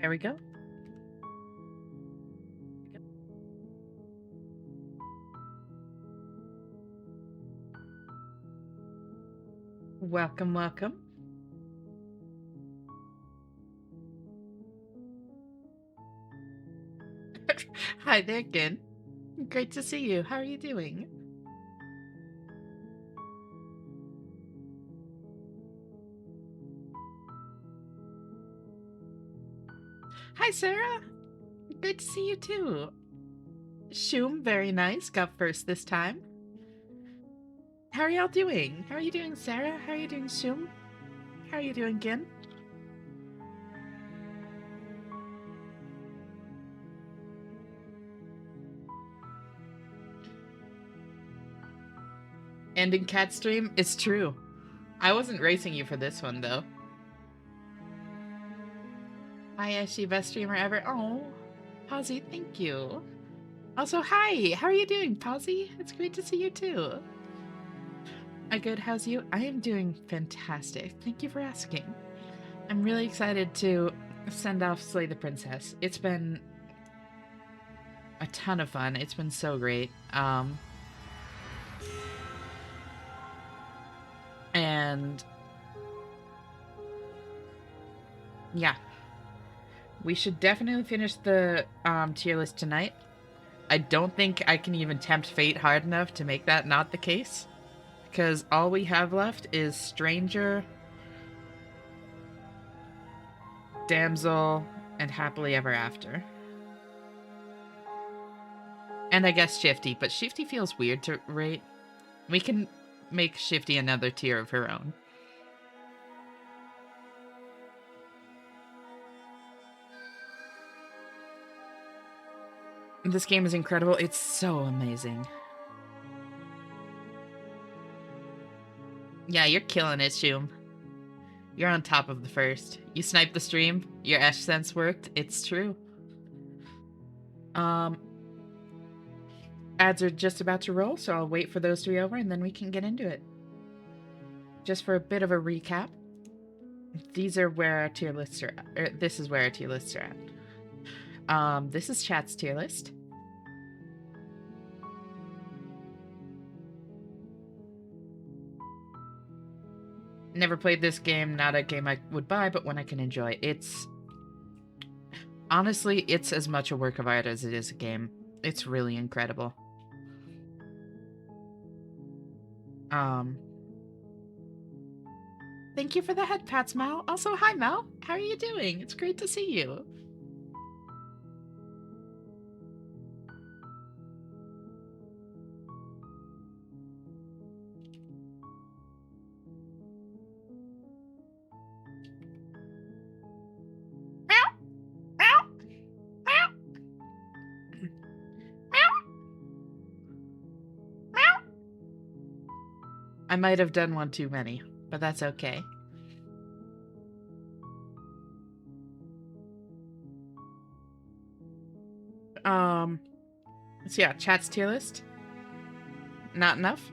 There we go. Welcome, welcome. Hi there again. Great to see you. How are you doing? Hi, Sarah. Good to see you too. Shum, very nice. Got first this time. How are y'all doing? How are you doing, Sarah? How are you doing, Shum? How are you doing, Gin? Ending cat stream? It's true. I wasn't racing you for this one, though. Hi, Ashi, best streamer ever. Oh, Posy, thank you. Also, hi. How are you doing, Posy? It's great to see you too. I good. How's you? I am doing fantastic. Thank you for asking. I'm really excited to send off Slay the Princess. It's been a ton of fun. It's been so great. And yeah, we should definitely finish the tier list tonight. I don't think I can even tempt fate hard enough to make that not the case, because all we have left is Stranger, Damsel, and Happily Ever After. And I guess Shifty, but Shifty feels weird to rate. We can make Shifty another tier of her own. This game is incredible. It's so amazing. Yeah, you're killing it, Shum. You're on top of the first. You sniped the stream. Your Esh sense worked. It's true. Ads are just about to roll, so I'll wait for those to be over and then we can get into it. Just for a bit of a recap, these are where our tier lists are at. This is where our tier lists are at. This is chat's tier list. Never played this game, not a game I would buy, but one I can enjoy. Honestly, it's as much a work of art as it is a game. It's really incredible. Thank you for the head pats, Mal. Also, hi, Mal. How are you doing? It's great to see you. I might have done one too many, but that's okay. So yeah, chat's tier list. Not enough?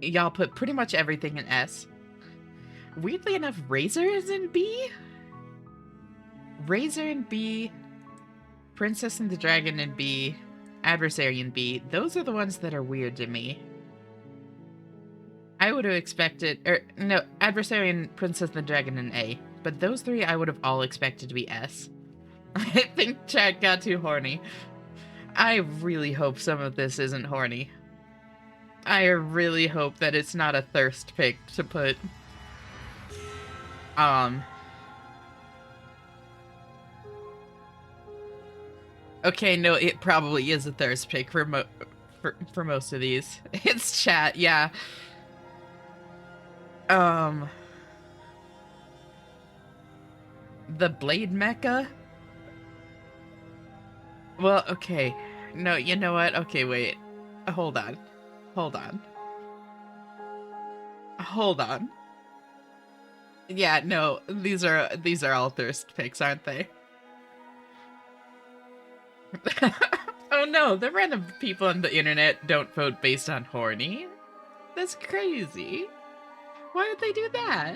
Y'all put pretty much everything in S. Weirdly enough, Razor is in B? Razor in B, Princess and the Dragon in B, Adversary in B. Those are the ones that are weird to me. I would have expected, no, Adversary and Princess and the Dragon in A. But those three I would have all expected to be S. I think chat got too horny. I really hope some of this isn't horny. I really hope that it's not a thirst pick to put. Okay, no, it probably is a thirst pick for most of these. It's chat, yeah. The Blade Mecha? Well, okay. No, you know what? Okay, wait. Hold on. Hold on. Hold on. Yeah, no, these are all thirst picks, aren't they? Oh no, the random people on the internet don't vote based on horny. That's crazy. Why would they do that?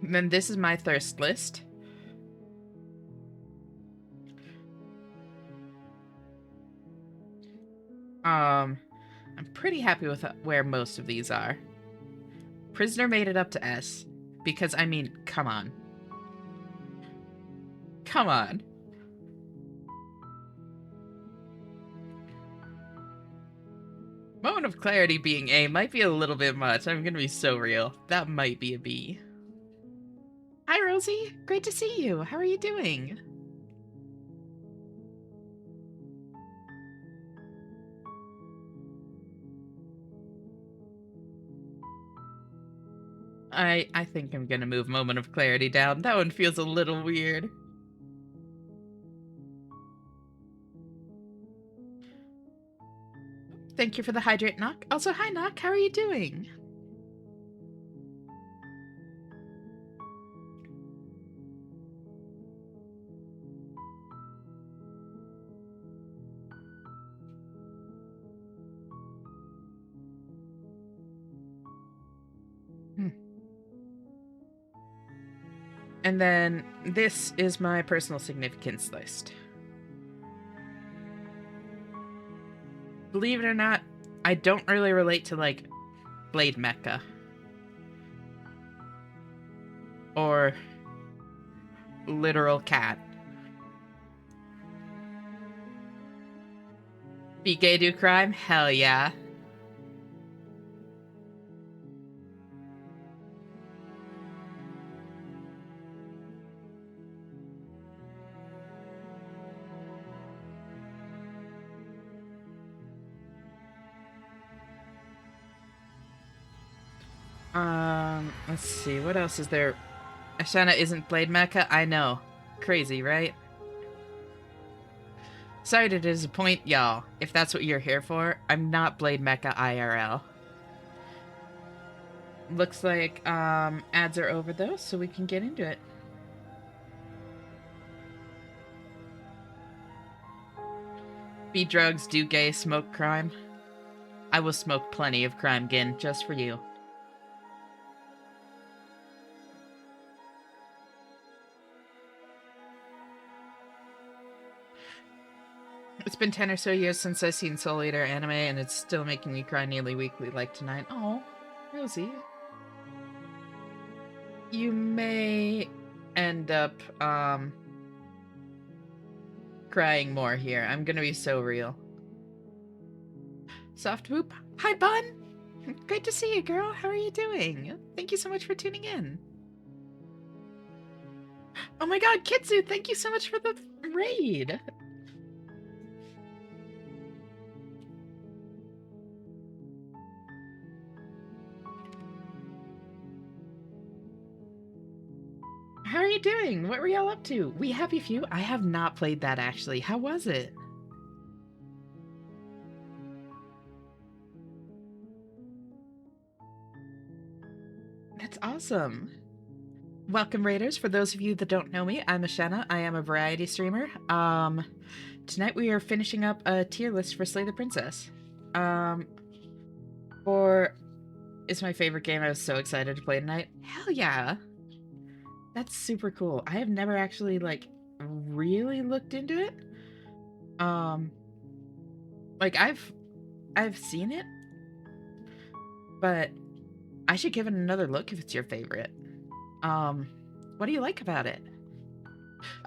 Then this is my thirst list. I'm pretty happy with where most of these are. Prisoner made it up to S. Because, I mean, come on. Come on. Moment of Clarity being A might be a little bit much. I'm gonna be so real. That might be a B. Hi, Rosie. Great to see you. How are you doing? I think I'm gonna move Moment of Clarity down. That one feels a little weird. Thank you for the hydrate, Knock. Also, hi, Knock. How are you doing? And then this is my personal significance list. Believe it or not, I don't really relate to, like, Blade Mecha. Or literal cat. Be gay, do crime? Hell yeah. Let's see, what else is there? Ashana isn't Blade Mecha? I know. Crazy, right? Sorry to disappoint y'all. If that's what you're here for, I'm not Blade Mecha IRL. Looks like ads are over though, so we can get into it. Be drugs, do gay, smoke crime. I will smoke plenty of crime, Gin, just for you. It's been 10 or so years since I've seen Soul Eater anime, and it's still making me cry nearly weekly like tonight. Oh, Rosie. You may end up, crying more here. I'm gonna be so real. Soft Whoop. Hi, Bun! Great to see you, girl. How are you doing? Thank you so much for tuning in. Oh my god, Kitsu, thank you so much for the raid! How are you doing? What were y'all up to? We Happy Few? I have not played that, actually. How was it? That's awesome. Welcome, Raiders. For those of you that don't know me, I'm Ashana. I am a variety streamer. Tonight we are finishing up a tier list for Slay the Princess. It's my favorite game. I was so excited to play tonight. Hell yeah! That's super cool. I have never actually, like, really looked into it. Like, I've seen it, but I should give it another look if it's your favorite. What do you like about it?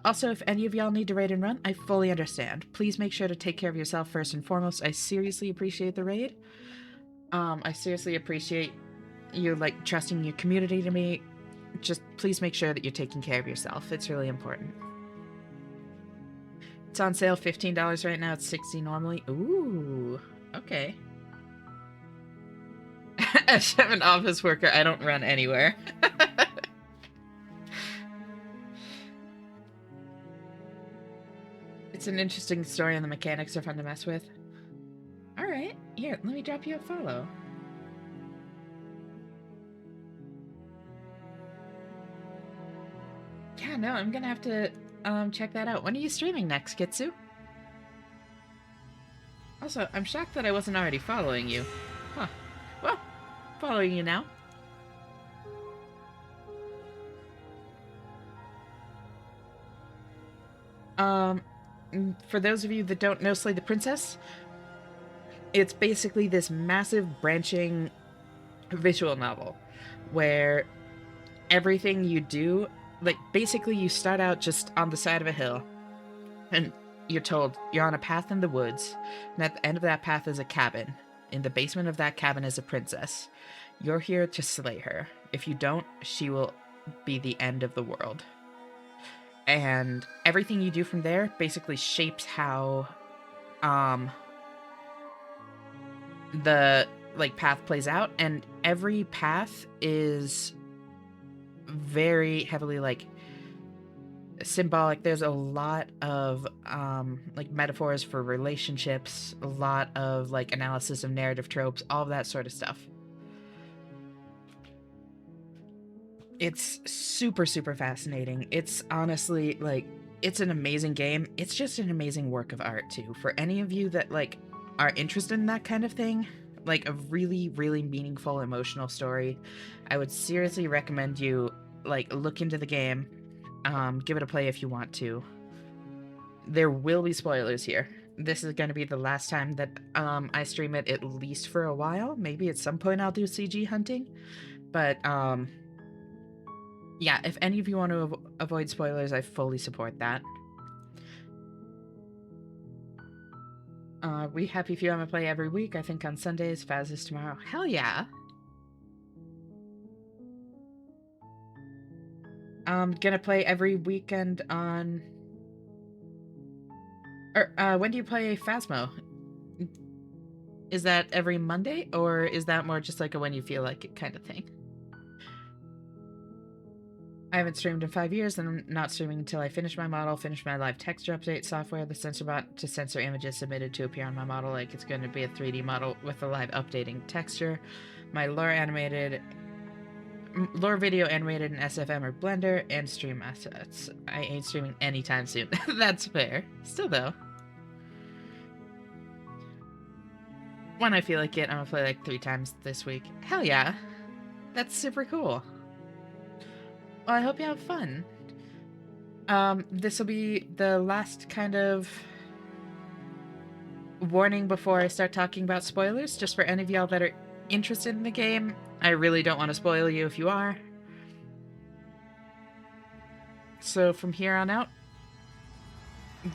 Also, if any of y'all need to raid and run, I fully understand. Please make sure to take care of yourself first and foremost. I seriously appreciate the raid. I seriously appreciate you, like, trusting your community to me. Just please make sure that you're taking care of yourself. It's really important. It's on sale, $15 right now. It's $60 normally. Ooh, okay. As I'm an office worker, I don't run anywhere. It's an interesting story and the mechanics are fun to mess with. Alright, here, let me drop you a follow. Yeah, no, I'm gonna have to check that out. When are you streaming next, Kitsu? Also, I'm shocked that I wasn't already following you. Huh. Well, following you now. Um, for those of you that don't know Slay the Princess, it's basically this massive branching visual novel where everything you do, like basically you start out just on the side of a hill and you're told you're on a path in the woods, and at the end of that path is a cabin. In the basement of that cabin is a princess. You're here to slay her. If you don't, she will be the end of the world. And everything you do from there basically shapes how the like path plays out, and every path is very heavily like symbolic. There's a lot of like metaphors for relationships, a lot of like analysis of narrative tropes, all of that sort of stuff. It's super fascinating. It's honestly like it's an amazing game. It's just an amazing work of art too. For any of you that like are interested in that kind of thing, like a really meaningful emotional story, I would seriously recommend you like look into the game. Give it a play if you want to. There will be spoilers here. This is going to be the last time that I stream it, at least for a while. Maybe at some point I'll do CG hunting, but yeah, if any of you want to avoid spoilers, I fully support that. We happy if you want to play every week. I think on Sundays, Faz is tomorrow. Hell yeah. Gonna play every weekend on... Or, when do you play Phasmo? Is that every Monday, or is that more just like a when you feel like it kind of thing? I haven't streamed in 5 years, and I'm not streaming until I finish my model, finish my live texture update software, the sensor bot to censor images submitted to appear on my model, like it's going to be a 3D model with a live updating texture, my lore video animated in SFM or Blender, and stream assets. I ain't streaming anytime soon. That's fair. Still though. When I feel like it, I'm gonna play like 3 times this week. Hell yeah. That's super cool. Well, I hope you have fun. This will be the last kind of warning before I start talking about spoilers, just for any of y'all that are interested in the game. I really don't want to spoil you if you are. So from here on out,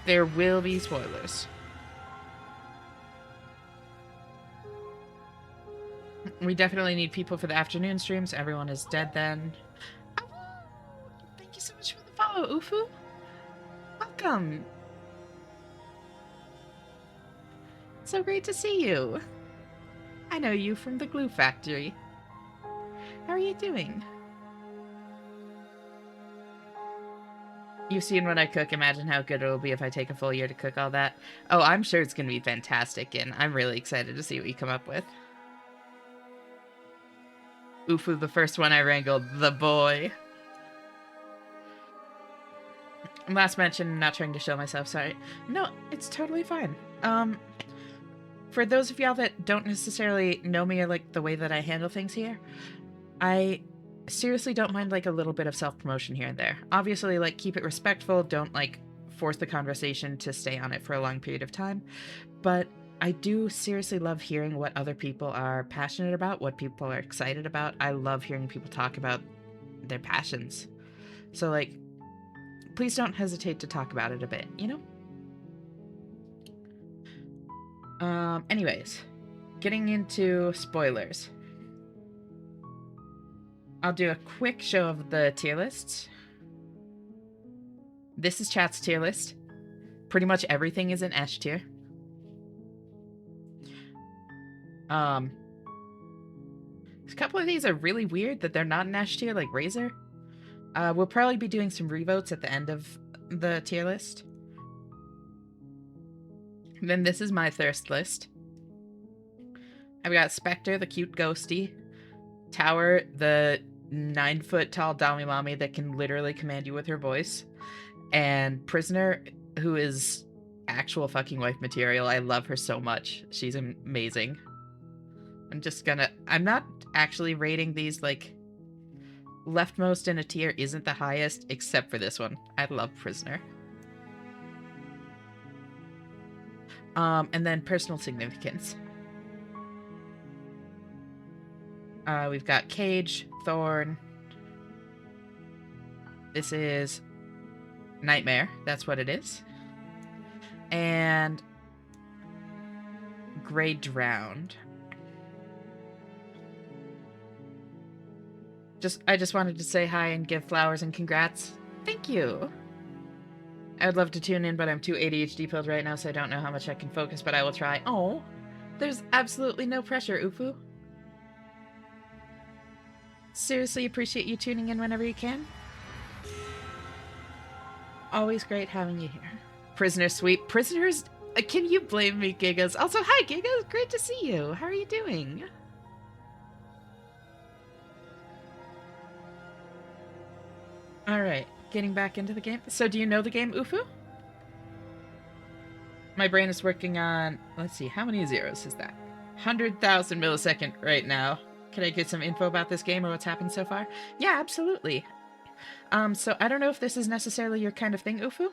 there will be spoilers. We definitely need people for the afternoon streams. Everyone is dead then. Oh, thank you so much for the follow, Ufu. Welcome. So great to see you. I know you from the Glue Factory. How are you doing? You've seen what I cook. Imagine how good it'll be if I take a full year to cook all that. Oh, I'm sure it's going to be fantastic, and I'm really excited to see what you come up with. Ufu, the first one I wrangled, the boy. Last mention, not trying to show myself, sorry. No, it's totally fine. For those of y'all that don't necessarily know me or like the way that I handle things here, I seriously don't mind like a little bit of self-promotion here and there. Obviously, like keep it respectful, don't like force the conversation to stay on it for a long period of time, but I do seriously love hearing what other people are passionate about, what people are excited about. I love hearing people talk about their passions. So like, please don't hesitate to talk about it a bit, you know? Anyways, getting into spoilers. I'll do a quick show of the tier lists. This is chat's tier list. Pretty much everything is in S tier. A couple of these are really weird that they're not in S tier, like Razor. We'll probably be doing some revotes at the end of the tier list. Then this is my thirst list. I've got Spectre, the cute ghosty. Tower, the 9-foot tall Damimami that can literally command you with her voice. And Prisoner, who is actual fucking wife material. I love her so much. She's amazing. I'm not actually rating these, like, leftmost in a tier isn't the highest, except for this one. I love Prisoner. And then personal significance. We've got Cage, Thorn. This is Nightmare. That's what it is. And Grey Drowned. I just wanted to say hi and give flowers and congrats. Thank you. I would love to tune in, but I'm too ADHD pilled right now, so I don't know how much I can focus, but I will try. Oh, there's absolutely no pressure, Ufu. Seriously appreciate you tuning in whenever you can. Always great having you here. Prisoner sweep. Prisoners, can you blame me, Gigas? Also, hi, Gigas. Great to see you. How are you doing? All right, getting back into the game. So do you know the game, Ufu? My brain is working on, let's see, how many zeros is that? 100,000 millisecond right now. Can I get some info about this game or what's happened so far? Yeah, absolutely. So I don't know if this is necessarily your kind of thing, Ufu,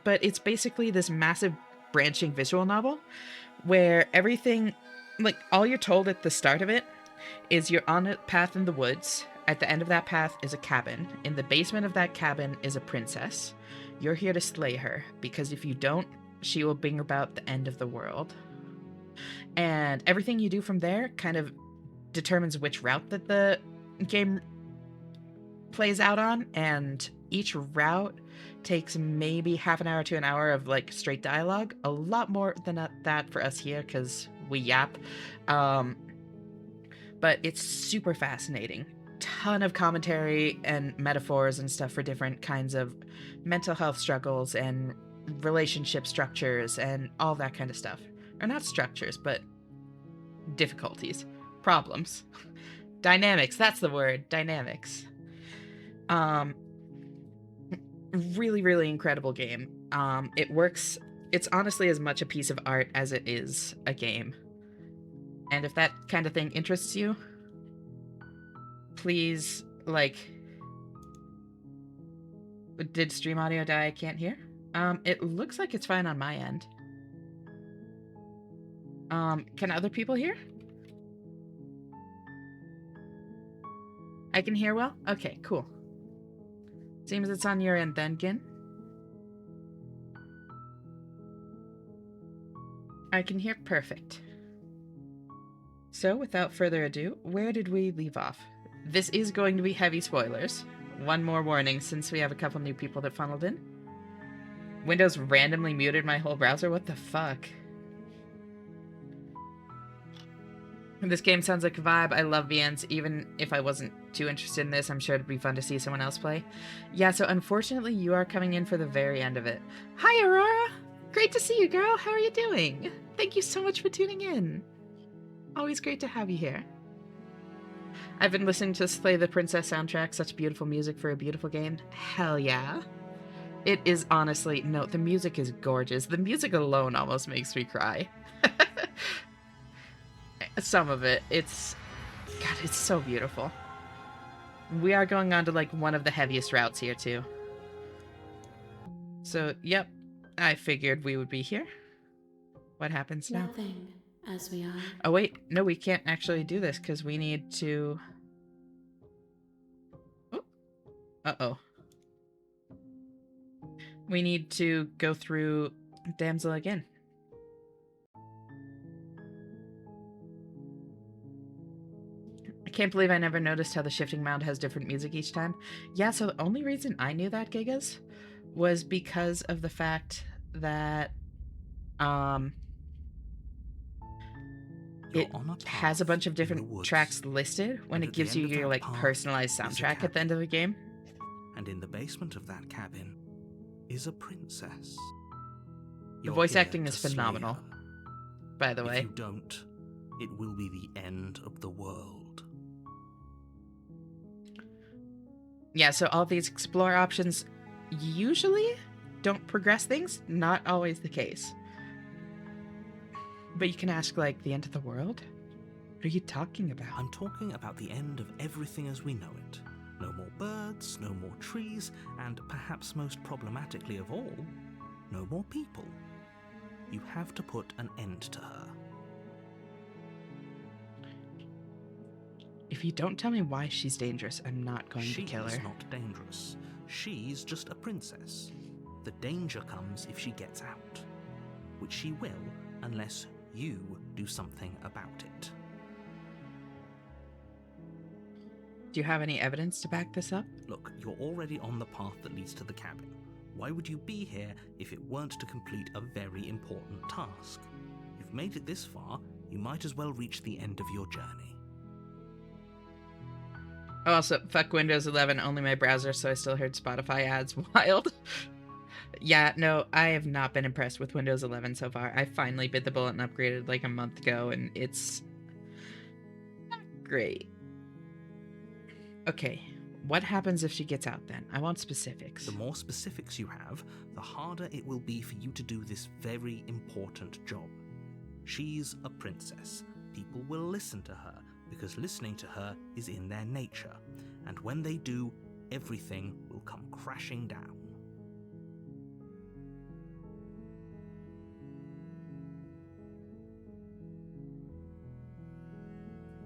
but it's basically this massive branching visual novel where everything, like, all you're told at the start of it is you're on a path in the woods. At the end of that path is a cabin. In the basement of that cabin is a princess. You're here to slay her, because if you don't, she will bring about the end of the world. And everything you do from there kind of determines which route that the game plays out on, and each route takes maybe half an hour to an hour of, like, straight dialogue. A lot more than that for us here, because we yap. But it's super fascinating. Ton of commentary and metaphors and stuff for different kinds of mental health struggles and relationship structures and all that kind of stuff. Or not structures, but difficulties, problems, dynamics. That's the word, dynamics. Really, really incredible game. It works. It's honestly as much a piece of art as it is a game. And if that kind of thing interests you, please, like... Did stream audio die? I can't hear. It looks like it's fine on my end. Can other people hear? I can hear well? Okay, cool. Seems it's on your end then, Gin. I can hear perfect. So, without further ado, where did we leave off? This is going to be heavy spoilers. One more warning, since we have a couple new people that funneled in. Windows randomly muted my whole browser? What the fuck? This game sounds like a vibe. I love VNs. Even if I wasn't too interested in this, I'm sure it'd be fun to see someone else play. Yeah, so unfortunately, you are coming in for the very end of it. Hi, Aurora! Great to see you, girl. How are you doing? Thank you so much for tuning in. Always great to have you here. I've been listening to Slay the Princess soundtrack. Such beautiful music for a beautiful game. Hell yeah. It is honestly... No, the music is gorgeous. The music alone almost makes me cry. Some of it. It's... God, it's so beautiful. We are going on to, like, one of the heaviest routes here, too. So, yep. I figured we would be here. What happens now? Nothing, as we are. Oh, wait. No, we can't actually do this, because we need to... Oh. Uh-oh. We need to go through Damsel again. I can't believe I never noticed how the shifting mound has different music each time. Yeah, so the only reason I knew that, Gigas, was because of the fact that it has a bunch of different tracks listed when it gives you your, like, personalized soundtrack at the end of the game. And in the basement of that cabin is a princess. The voice acting is phenomenal, by the way. If you don't, it will be the end of the world. Yeah, so all these explore options usually don't progress things. Not always the case. But you can ask, like, the end of the world? What are you talking about? I'm talking about the end of everything as we know it. No more birds, no more trees, and perhaps most problematically of all, no more people. You have to put an end to her. If you don't tell me why she's dangerous, I'm not going to kill her. She's not dangerous. She's just a princess. The danger comes if she gets out, which she will unless you do something about it. Do you have any evidence to back this up? Look, you're already on the path that leads to the cabin. Why would you be here if it weren't to complete a very important task? You've made it this far, you might as well reach the end of your journey. Oh, also, fuck Windows 11, only my browser, so I still heard Spotify ads. Wild. Yeah, no, I have not been impressed with Windows 11 so far. I finally bit the bullet and upgraded like a month ago, and it's not great. Okay, what happens if she gets out then? I want specifics. The more specifics you have, the harder it will be for you to do this very important job. She's a princess. People will listen to her, because listening to her is in their nature, and when they do, everything will come crashing down.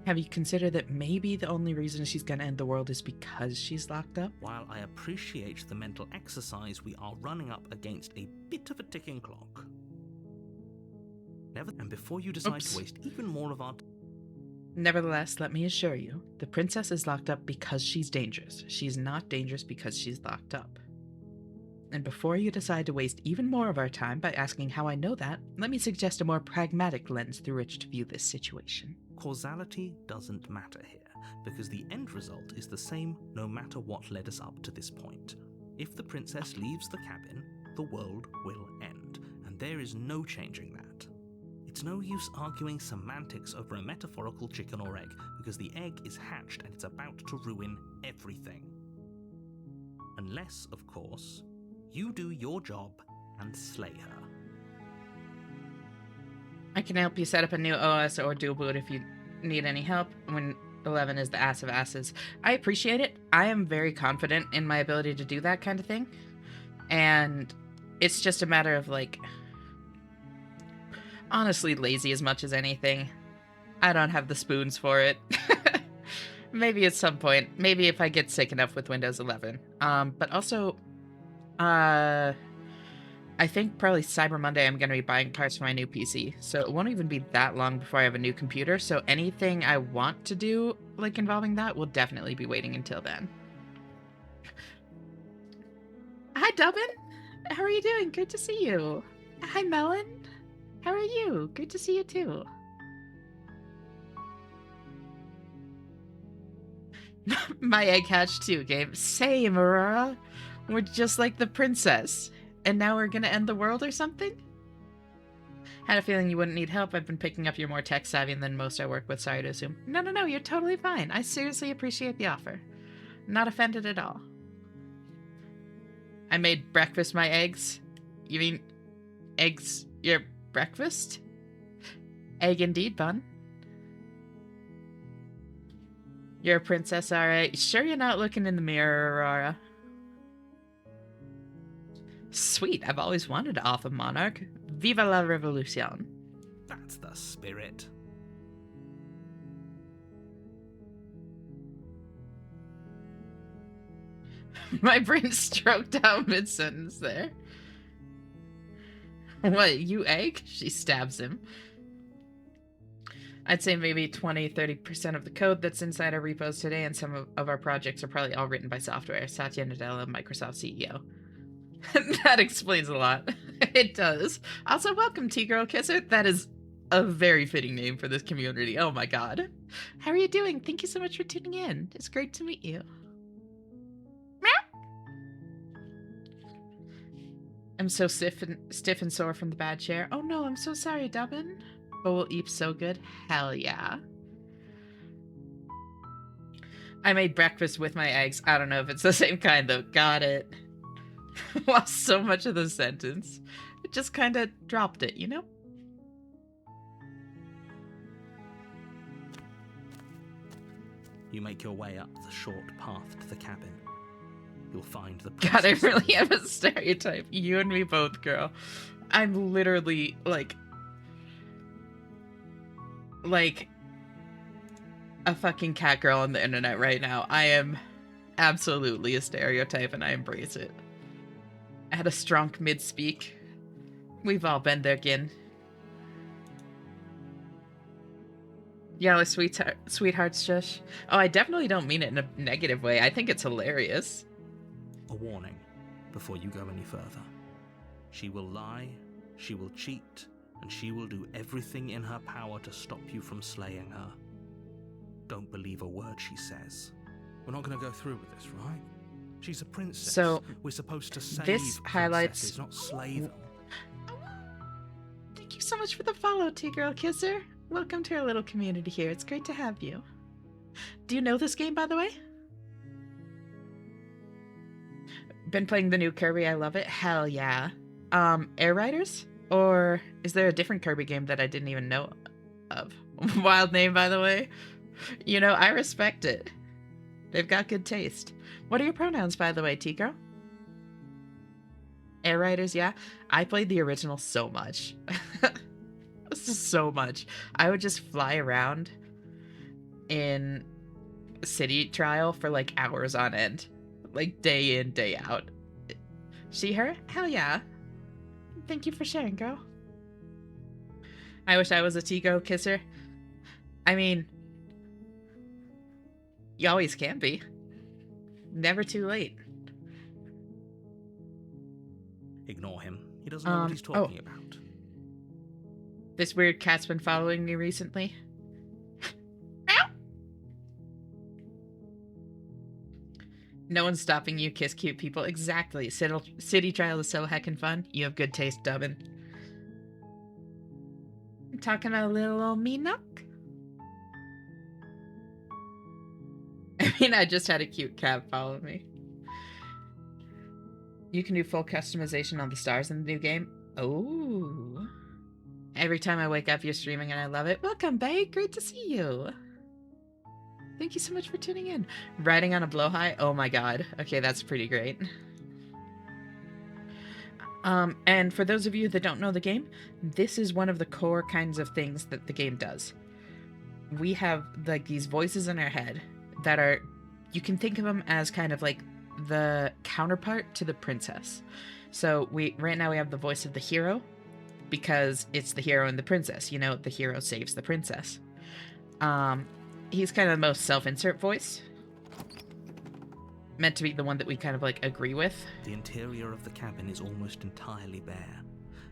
Have you considered that maybe the only reason she's gonna end the world is because she's locked up? While I appreciate the mental exercise, we are running up against a bit of a ticking clock. And before you decide to waste even more of our Nevertheless, let me assure you, the princess is locked up because she's dangerous. She's not dangerous because she's locked up. And before you decide to waste even more of our time by asking how I know that, let me suggest a more pragmatic lens through which to view this situation. Causality doesn't matter here, because the end result is the same no matter what led us up to this point. If the princess leaves the cabin, the world will end, and there is no changing that. It's no use arguing semantics over a metaphorical chicken or egg, because the egg is hatched and it's about to ruin everything. Unless, of course, you do your job and slay her. I can help you set up a new OS or dual boot if you need any help. When 11 is the ass of asses. I appreciate it. I am very confident in my ability to do that kind of thing. And it's just a matter of, like, honestly lazy as much as anything. I don't have the spoons for it. Maybe at some point. Maybe if I get sick enough with Windows 11. But also, I think probably Cyber Monday I'm going to be buying parts for my new PC. So it won't even be that long before I have a new computer. So anything I want to do, like, involving that will definitely be waiting until then. Hi, Dubbin. How are you doing? Good to see you. Hi, Melon. How are you? Good to see you too. My egg hatched too, Gabe. Same, Aurora. We're just like the princess. And now we're gonna end the world or something? Had a feeling you wouldn't need help. I've been picking up you're more tech savvy than most I work with. Sorry to assume. No, you're totally fine. I seriously appreciate the offer. Not offended at all. I made breakfast my eggs. You mean eggs your breakfast? Egg indeed, bun. You're a princess, alright. Sure you're not looking in the mirror, Aurora? Sweet, I've always wanted to Alpha Monarch. Viva la revolution. That's the spirit. My brain stroked out mid-sentence there. What, you egg? She stabs him. I'd say maybe 20-30% of the code that's inside our repos today and some of our projects are probably all written by software. Satya Nadella, Microsoft CEO. That explains a lot. It does. Also, welcome, T-Girl Kisser. That is a very fitting name for this community. Oh my god. How are you doing? Thank you so much for tuning in. It's great to meet you. I'm so stiff and sore from the bad chair. Oh no, I'm so sorry, Dubbin. But will eat so good? Hell yeah. I made breakfast with my eggs. I don't know if it's the same kind, though. Got it. Lost so much of the sentence. It just kind of dropped it, you know? You make your way up the short path to the cabin. You'll find the God, I princess really in am a stereotype. You and me both, girl. I'm literally, like a fucking cat girl on the internet right now. I am absolutely a stereotype, and I embrace it. I had a strong mid-speak. We've all been there again. Yeah, like sweethearts, shush. Oh, I definitely don't mean it in a negative way. I think it's hilarious. A warning before you go any further. She will lie, she will cheat, and she will do everything in her power to stop you from slaying her. Don't believe a word she says. We're not going to go through with this, right? She's a princess. So, we're supposed to save this highlights... princesses, not slay them. Thank you so much for the follow, T-Girl Kisser. Welcome to our little community here. It's great to have you. Do you know this game, by the way? Been playing the new Kirby. I love it. Hell yeah. Air Riders? Or is there a different Kirby game that I didn't even know of? Wild name, by the way. You know, I respect it. They've got good taste. What are your pronouns, by the way, T-Girl? Air Riders, yeah. I played the original so much. So much. I would just fly around in City Trial for like hours on end. Like day in, day out. She, her? Hell yeah. Thank you for sharing, girl. I wish I was a T-Girl Kisser. I mean, you always can be. Never too late. Ignore him. He doesn't know what he's talking about. This weird cat's been following me recently. Ow! No one's stopping you, kiss cute people. Exactly. City Trial is so heckin' fun. You have good taste, Dubbin. Talking a little old me knock? I mean, I just had a cute cat follow me. You can do full customization on the stars in the new game. Oh. Every time I wake up, you're streaming and I love it. Welcome, babe. Great to see you. Thank you so much for tuning in. Riding on a blowhigh? Oh my god. Okay, that's pretty great. And for those of you that don't know the game, this is one of the core kinds of things that the game does. We have like these voices in our head that are, you can think of them as kind of like the counterpart to the princess. So right now we have the voice of the hero, because it's the hero and the princess. You know, the hero saves the princess. He's kind of the most self-insert voice. Meant to be the one that we kind of, like, agree with. The interior of the cabin is almost entirely bare.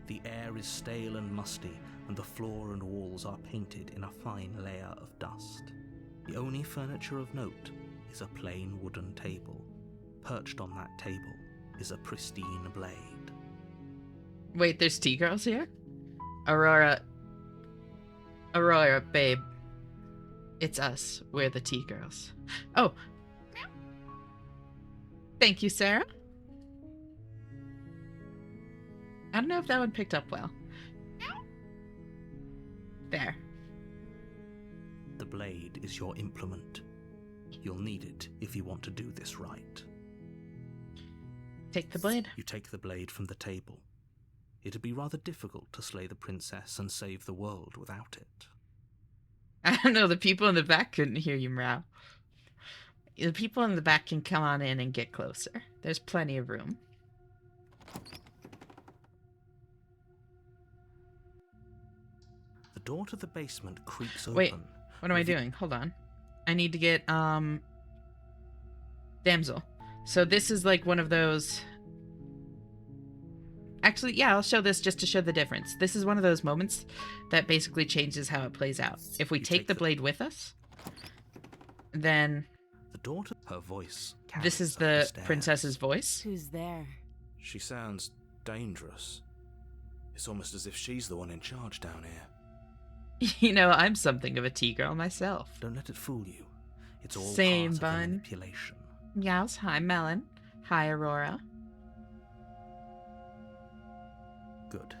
The air is stale and musty, and the floor and walls are painted in a fine layer of dust. The only furniture of note is a plain wooden table. Perched on that table is a pristine blade. Wait, there's T-Girls here? Aurora, babe. It's us. We're the T-Girls. Oh. Thank you, Sarah. I don't know if that one picked up well. There. The blade is your implement. You'll need it if you want to do this right. Take the blade. You take the blade from the table. It'd be rather difficult to slay the princess and save the world without it. I don't know, the people in the back couldn't hear you, Meow. The people in the back can come on in and get closer. There's plenty of room. The door to the basement creaks open. Wait, what am I doing? Hold on. I need to get, Damsel. So this is like one of those... Actually, yeah, I'll show this just to show the difference. This is one of those moments that basically changes how it plays out. If we take the blade with us, then... The daughter, her voice. This is the princess's voice. Who's there? She sounds dangerous. It's almost as if she's the one in charge down here. You know, I'm something of a T-girl myself. Don't let it fool you. It's all Same, part of the bun. manipulation. Yes, hi, Melon. Hi, Aurora. Good.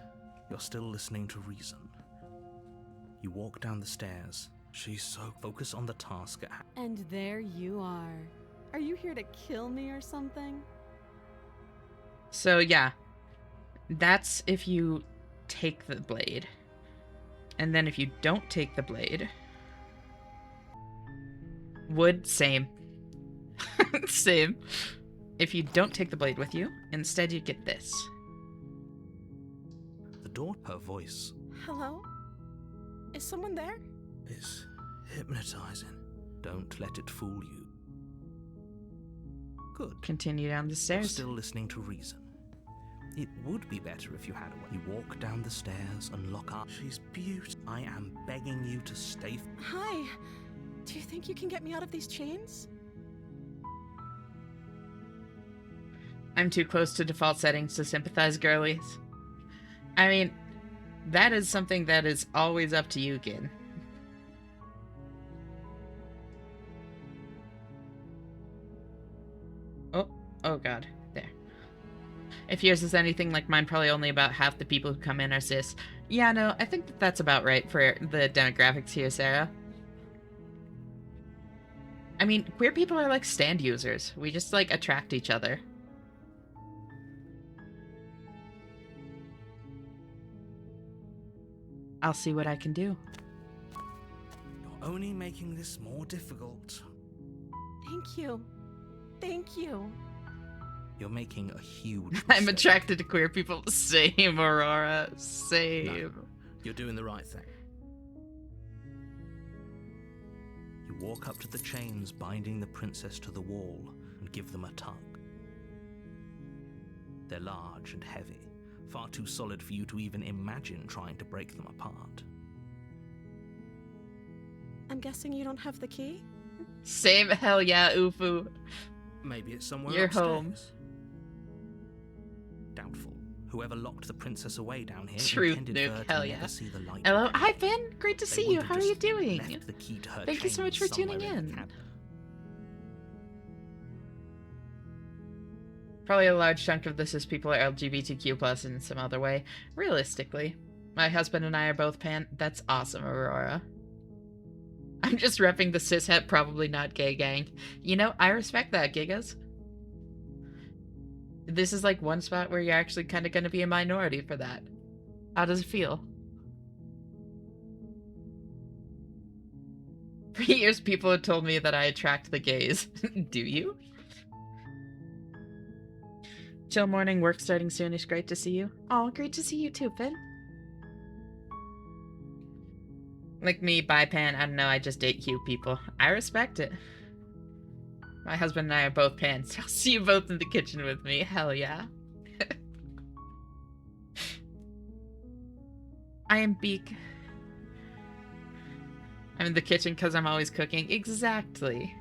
You're still listening to reason. You walk down the stairs. She's so... Focus on the task at hand. And there you are. Are you here to kill me or something? So, yeah. That's if you take the blade. And then if you don't take the blade... Wood, same. Same. If you don't take the blade with you, instead you get this. The door, her voice. Hello? Is someone there? It's hypnotizing. Don't let it fool you. Good. Continue down the You're stairs. still listening to reason. It would be better if you had a way. You walk down the stairs and lock up. She's beautiful. I am begging you to stay. Hi. Do you think you can get me out of these chains? I'm too close to default settings to sympathize, girlies. I mean, that is something that is always up to you, Gin. Oh god, there. If yours is anything like mine, probably only about half the people who come in are cis. Yeah, no, I think that's about right for the demographics here, Sarah. I mean, queer people are like stand users. We just, like, attract each other. I'll see what I can do. You're only making this more difficult. Thank you. Thank you. You're making a huge I'm mistake. attracted to queer people. Same, Aurora. Same. No. You're doing the right thing. You walk up to the chains binding the princess to the wall and give them a tug. They're large and heavy, far too solid for you to even imagine trying to break them apart. I'm guessing you don't have the key? Same, hell yeah, Ufu. Maybe it's somewhere You're upstairs. home. Doubtful. Whoever locked the princess away down here Truth, intended Nuke, her to hell never yeah. see the light. Hello, again. hi Finn. Great to They see would you. have How are you just doing? left the key to her Thank you so much chains for tuning somewhere the in. cabin. Probably a large chunk of this is people are LGBTQ plus in some other way. Realistically, my husband and I are both pan. That's awesome, Aurora. I'm just repping the cishet, probably not gay gang. You know, I respect that, Gigas. This is like one spot where you're actually kind of going to be a minority for that. How does it feel? For years, people have told me that I attract the gays. Do you? Chill morning, work starting soon. It's great to see you. Oh, great to see you too, Finn. Like me, bi-pan, I don't know, I just date cute people. I respect it. My husband and I are both pans. I'll see you both in the kitchen with me. Hell yeah. I am Beak. I'm in the kitchen because I'm always cooking. Exactly.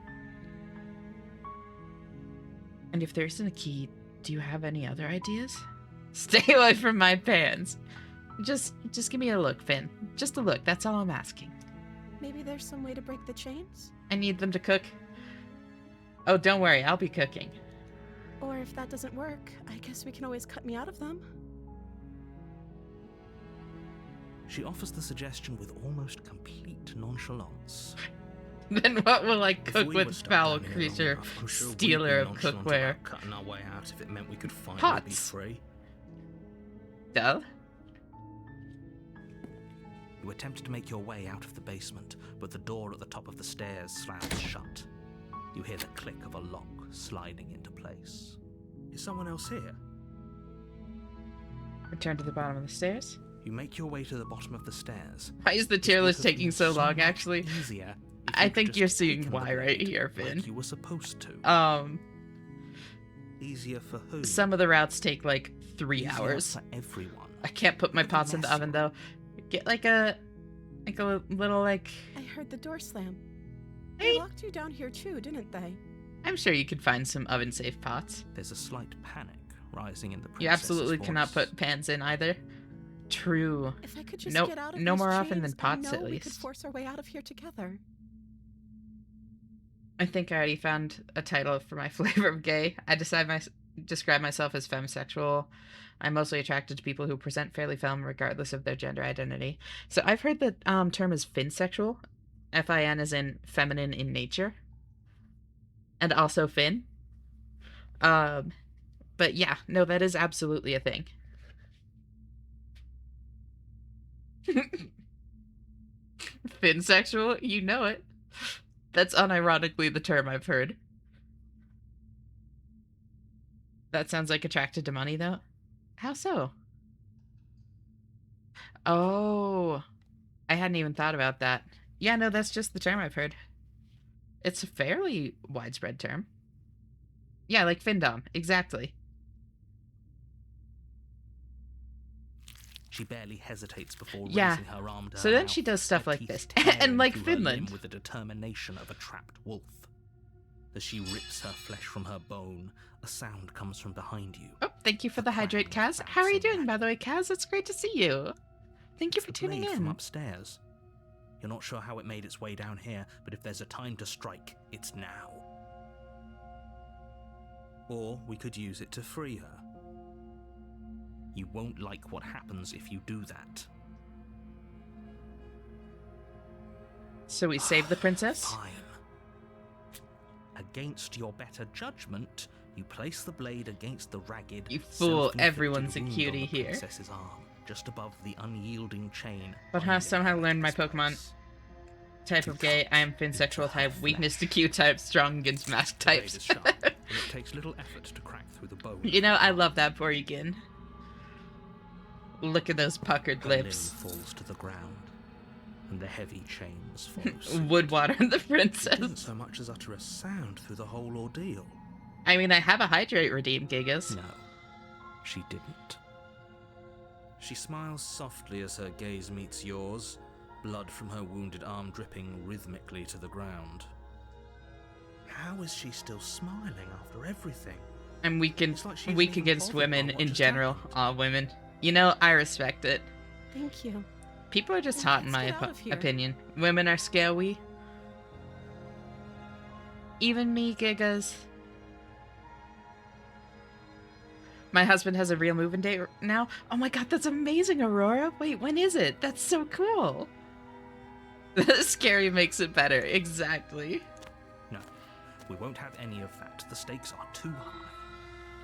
And if there isn't a key, do you have any other ideas? Stay away from my pans. Just give me a look, Finn. Just a look, that's all I'm asking. Maybe there's some way to break the chains? I need them to cook. Oh, don't worry, I'll be cooking. Or if that doesn't work, I guess we can always cut me out of them. She offers the suggestion with almost complete nonchalance. Then what will I If cook we were with stuck foul down here long creature, enough, I'm sure we'd stealer be of nonchalant cookware? about cutting our way out if it meant we could finally be Pots. free. Duh. You attempt to make your way out of the basement, but the door at the top of the stairs slams shut. You hear the click of a lock sliding into place. Is someone else here? Return to the bottom of the stairs. You make your way to the bottom of the stairs. Why is the It tier would list have taking been so long, much actually? Easier if I you'd think just you're seeing taken the why right blade here, Finn. Like you were supposed to. Easier for who? Some of the routes take like 3 Easier hours. for everyone. I can't put my Look at pots in the mess oven you though. Get like a little like. I heard the door slam. Hey. They locked you down here too, didn't they? I'm sure you could find some oven safe pots. There's a slight panic rising in the princess's You absolutely cannot voice. put pans in either. True. If I could just Nope, get out of no these more often chains, than pots, I know at we could least. force our way out of here together. I think I already found a title for my flavor of gay. I describe myself as femsexual. I'm mostly attracted to people who present fairly femme regardless of their gender identity. So I've heard the term is finsexual. Fin is in feminine in nature. And also fin. But yeah, no, that is absolutely a thing. Finsexual? You know it. That's unironically the term I've heard. That sounds like attracted to money, though. How so? Oh, I hadn't even thought about that. Yeah, no, that's just the term I've heard. It's a fairly widespread term. Yeah, like findom, exactly. She barely hesitates before Yeah. raising her arm to So her then mouth, she does stuff her like teeth this. tearing And like through her limb Finland. with the determination of a trapped wolf. As she rips her flesh from her bone, a sound comes from behind you. Oh, thank you for The the hydrate, clang of Kaz. How are you bouncing doing, by the way, Kaz? It's great to see you. Thank you It's for the tuning blade from in. upstairs. You're not sure how it made its way down here, but if there's a time to strike, it's now. Or we could use it to free her. You won't like what happens if you do that. So we save the princess? Fine. Against your better judgment, you place the blade against the ragged, You fool, self-inflicted everyone's a wound on cutie the here. princess's arm, just above the unyielding chain. But binding somehow her learned my to Pokemon this type of gay. I am finsexual type, weakness to Q type, strong against mask The blade types. is sharp, and it takes little effort to crack through the bone. You know, I love that for you, Gin. Look at those puckered Her lips. limb falls to the ground, and the heavy chains follow suit. Wood water the She didn't princess. so much as utter a sound through the whole ordeal. I mean, I have a hydrate redeem, Gigas. No, she didn't. She smiles softly as her gaze meets yours, blood from her wounded arm dripping rhythmically to the ground. How is she still smiling after everything? I'm weak, It's like she's weak even against bothered women by what in just general. happened. All women. You know, I respect it. Thank you. People are just Well, hot in let's my get out of here. opinion. Women are scary. Even me, Gigas. My husband has a real move-in date now. Oh my god, that's amazing, Aurora. Wait, when is it? That's so cool. Scary makes it better. Exactly. No, we won't have any of that. The stakes are too high.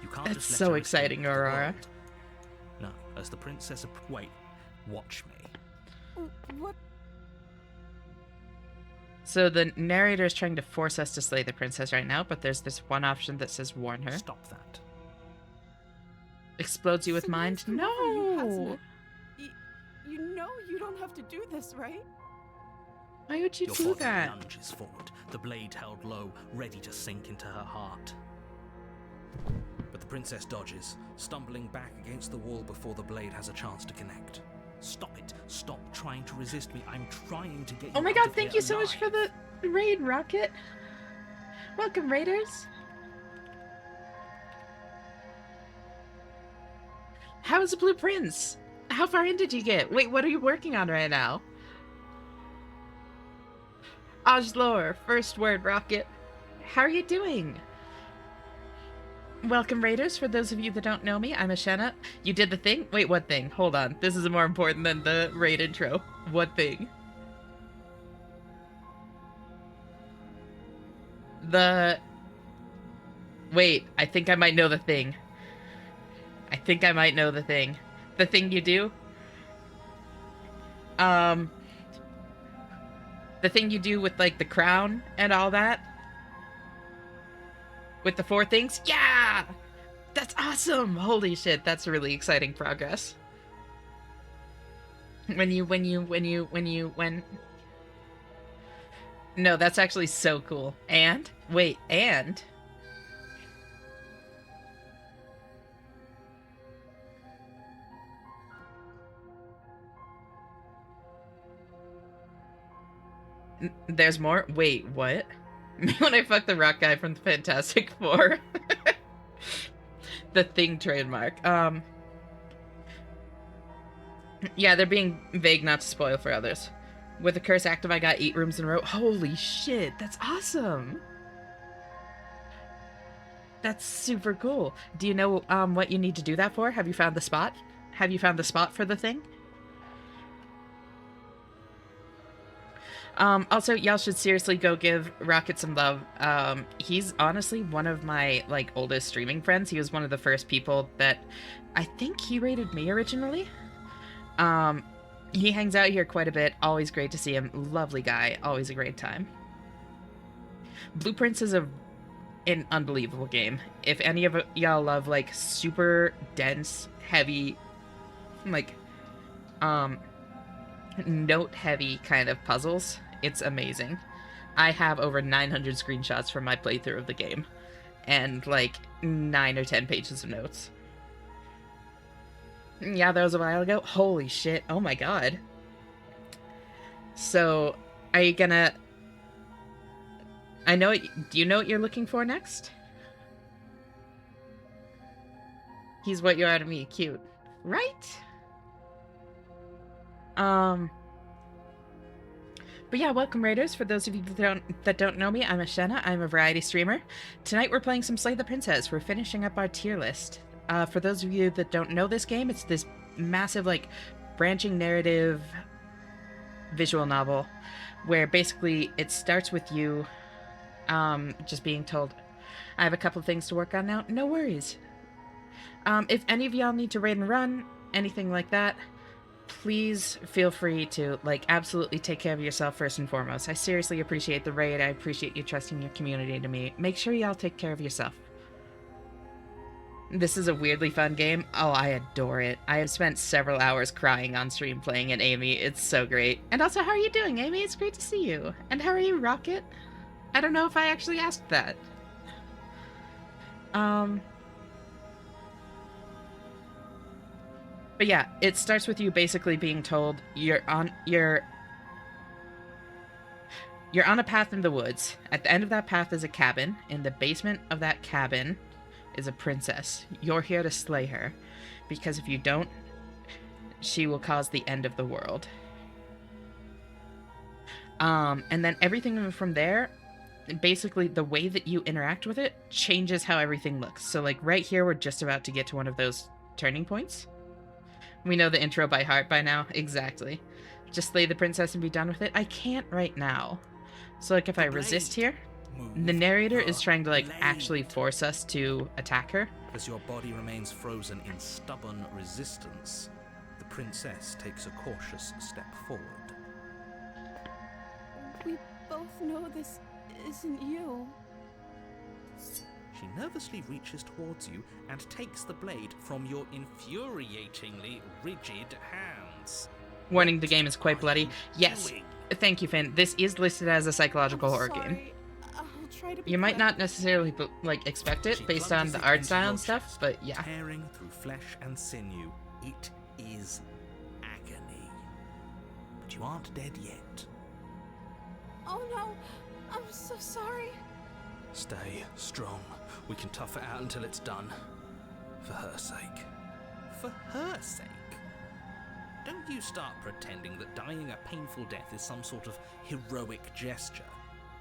You can't That's just let so her exciting, escape the Aurora. world. No, as the princess wait, watch me. What? So the narrator is trying to force us to slay the princess right now, but there's this one option that says warn her. Stop that. Explodes you with Sylvia, mind? come over, you No! peasant. You know you don't have to do this, right? Why would you Your do body that? lunges forward, the blade held low, ready to sink into her heart. But the princess dodges, stumbling back against the wall before the blade has a chance to connect. Stop it. Stop trying to resist me. I'm trying to get you Oh my out god, of thank here you so much for alive. the raid, Rocket. Welcome, Raiders. How's the Blue Prince? How far in did you get? Wait, what are you working on right now? Ajlor, first word, Rocket. How are you doing? Welcome, Raiders. For those of you that don't know me, I'm Ashena. You did the thing? Wait, what thing? Hold on. This is more important than the raid intro. What thing? Wait, I think I might know the thing. I think I might know the thing. The thing you do? The thing you do with, like, the crown and all that? With the 4 things? Yeah! That's awesome! Holy shit, that's really exciting progress. No, that's actually so cool. And? Wait, and? There's more? Wait, what? When I fucked the rock guy from the Fantastic Four. The Thing trademark. Yeah, they're being vague not to spoil for others. With the curse active, I got 8 rooms in a row. Holy shit, that's awesome! That's super cool. Do you know what you need to do that for? Have you found the spot? Have you found the spot for the thing? Also, y'all should seriously go give Rocket some love. He's honestly one of my, like, oldest streaming friends. He was one of the first people that I think he rated me originally. He hangs out here quite a bit. Always great to see him. Lovely guy. Always a great time. Blueprints is an unbelievable game. If any of y'all love, like, super dense, heavy, like, note-heavy kind of puzzles, it's amazing. I have over 900 screenshots from my playthrough of the game, and like 9 or 10 pages of notes. Yeah, that was a while ago. Holy shit. Oh my god. So, are you gonna... do you know what you're looking for next? He's what you are to me, cute. Right? But yeah, welcome Raiders. For those of you that don't know me, I'm Ashena. I'm a variety streamer. Tonight we're playing some Slay the Princess. We're finishing up our tier list. For those of you that don't know this game, it's this massive, like, branching narrative visual novel where basically it starts with you just being told, I have a couple things to work on now. No worries. If any of y'all need to raid and run, anything like that, please feel free to, like, absolutely take care of yourself first and foremost. I seriously appreciate the raid. I appreciate you trusting your community to me. Make sure y'all take care of yourself. This is a weirdly fun game. Oh, I adore it. I have spent several hours crying on stream playing it, Amy. It's so great. And also, how are you doing, Amy? It's great to see you. And how are you, Rocket? I don't know if I actually asked that. But yeah, it starts with you basically being told you're on a path in the woods. At the end of that path is a cabin. In the basement of that cabin is a princess. You're here to slay her, because if you don't, she will cause the end of the world. And then everything from there, basically the way that you interact with it changes how everything looks. So like right here, we're just about to get to one of those turning points. We know the intro by heart by now. Exactly. Just slay the princess and be done with it. I can't right now. So like if I resist here, the narrator is trying to like actually force us to attack her. As your body remains frozen in stubborn resistance, the princess takes a cautious step forward. We both know this isn't you. She nervously reaches towards you and takes the blade from your infuriatingly rigid hands. Warning, the game is quite bloody. Yes. Doing? Thank you, Finn. This is listed as a psychological horror game. I'll try to be You might quick. not necessarily like expect it She based on plunges the it art into style your and stuff, chest, but yeah. tearing through flesh and sinew. It is agony. But you aren't dead yet. Oh no, I'm so sorry. Stay strong. We can tough it out until it's done. For her sake. For her sake? Don't you start pretending that dying a painful death is some sort of heroic gesture.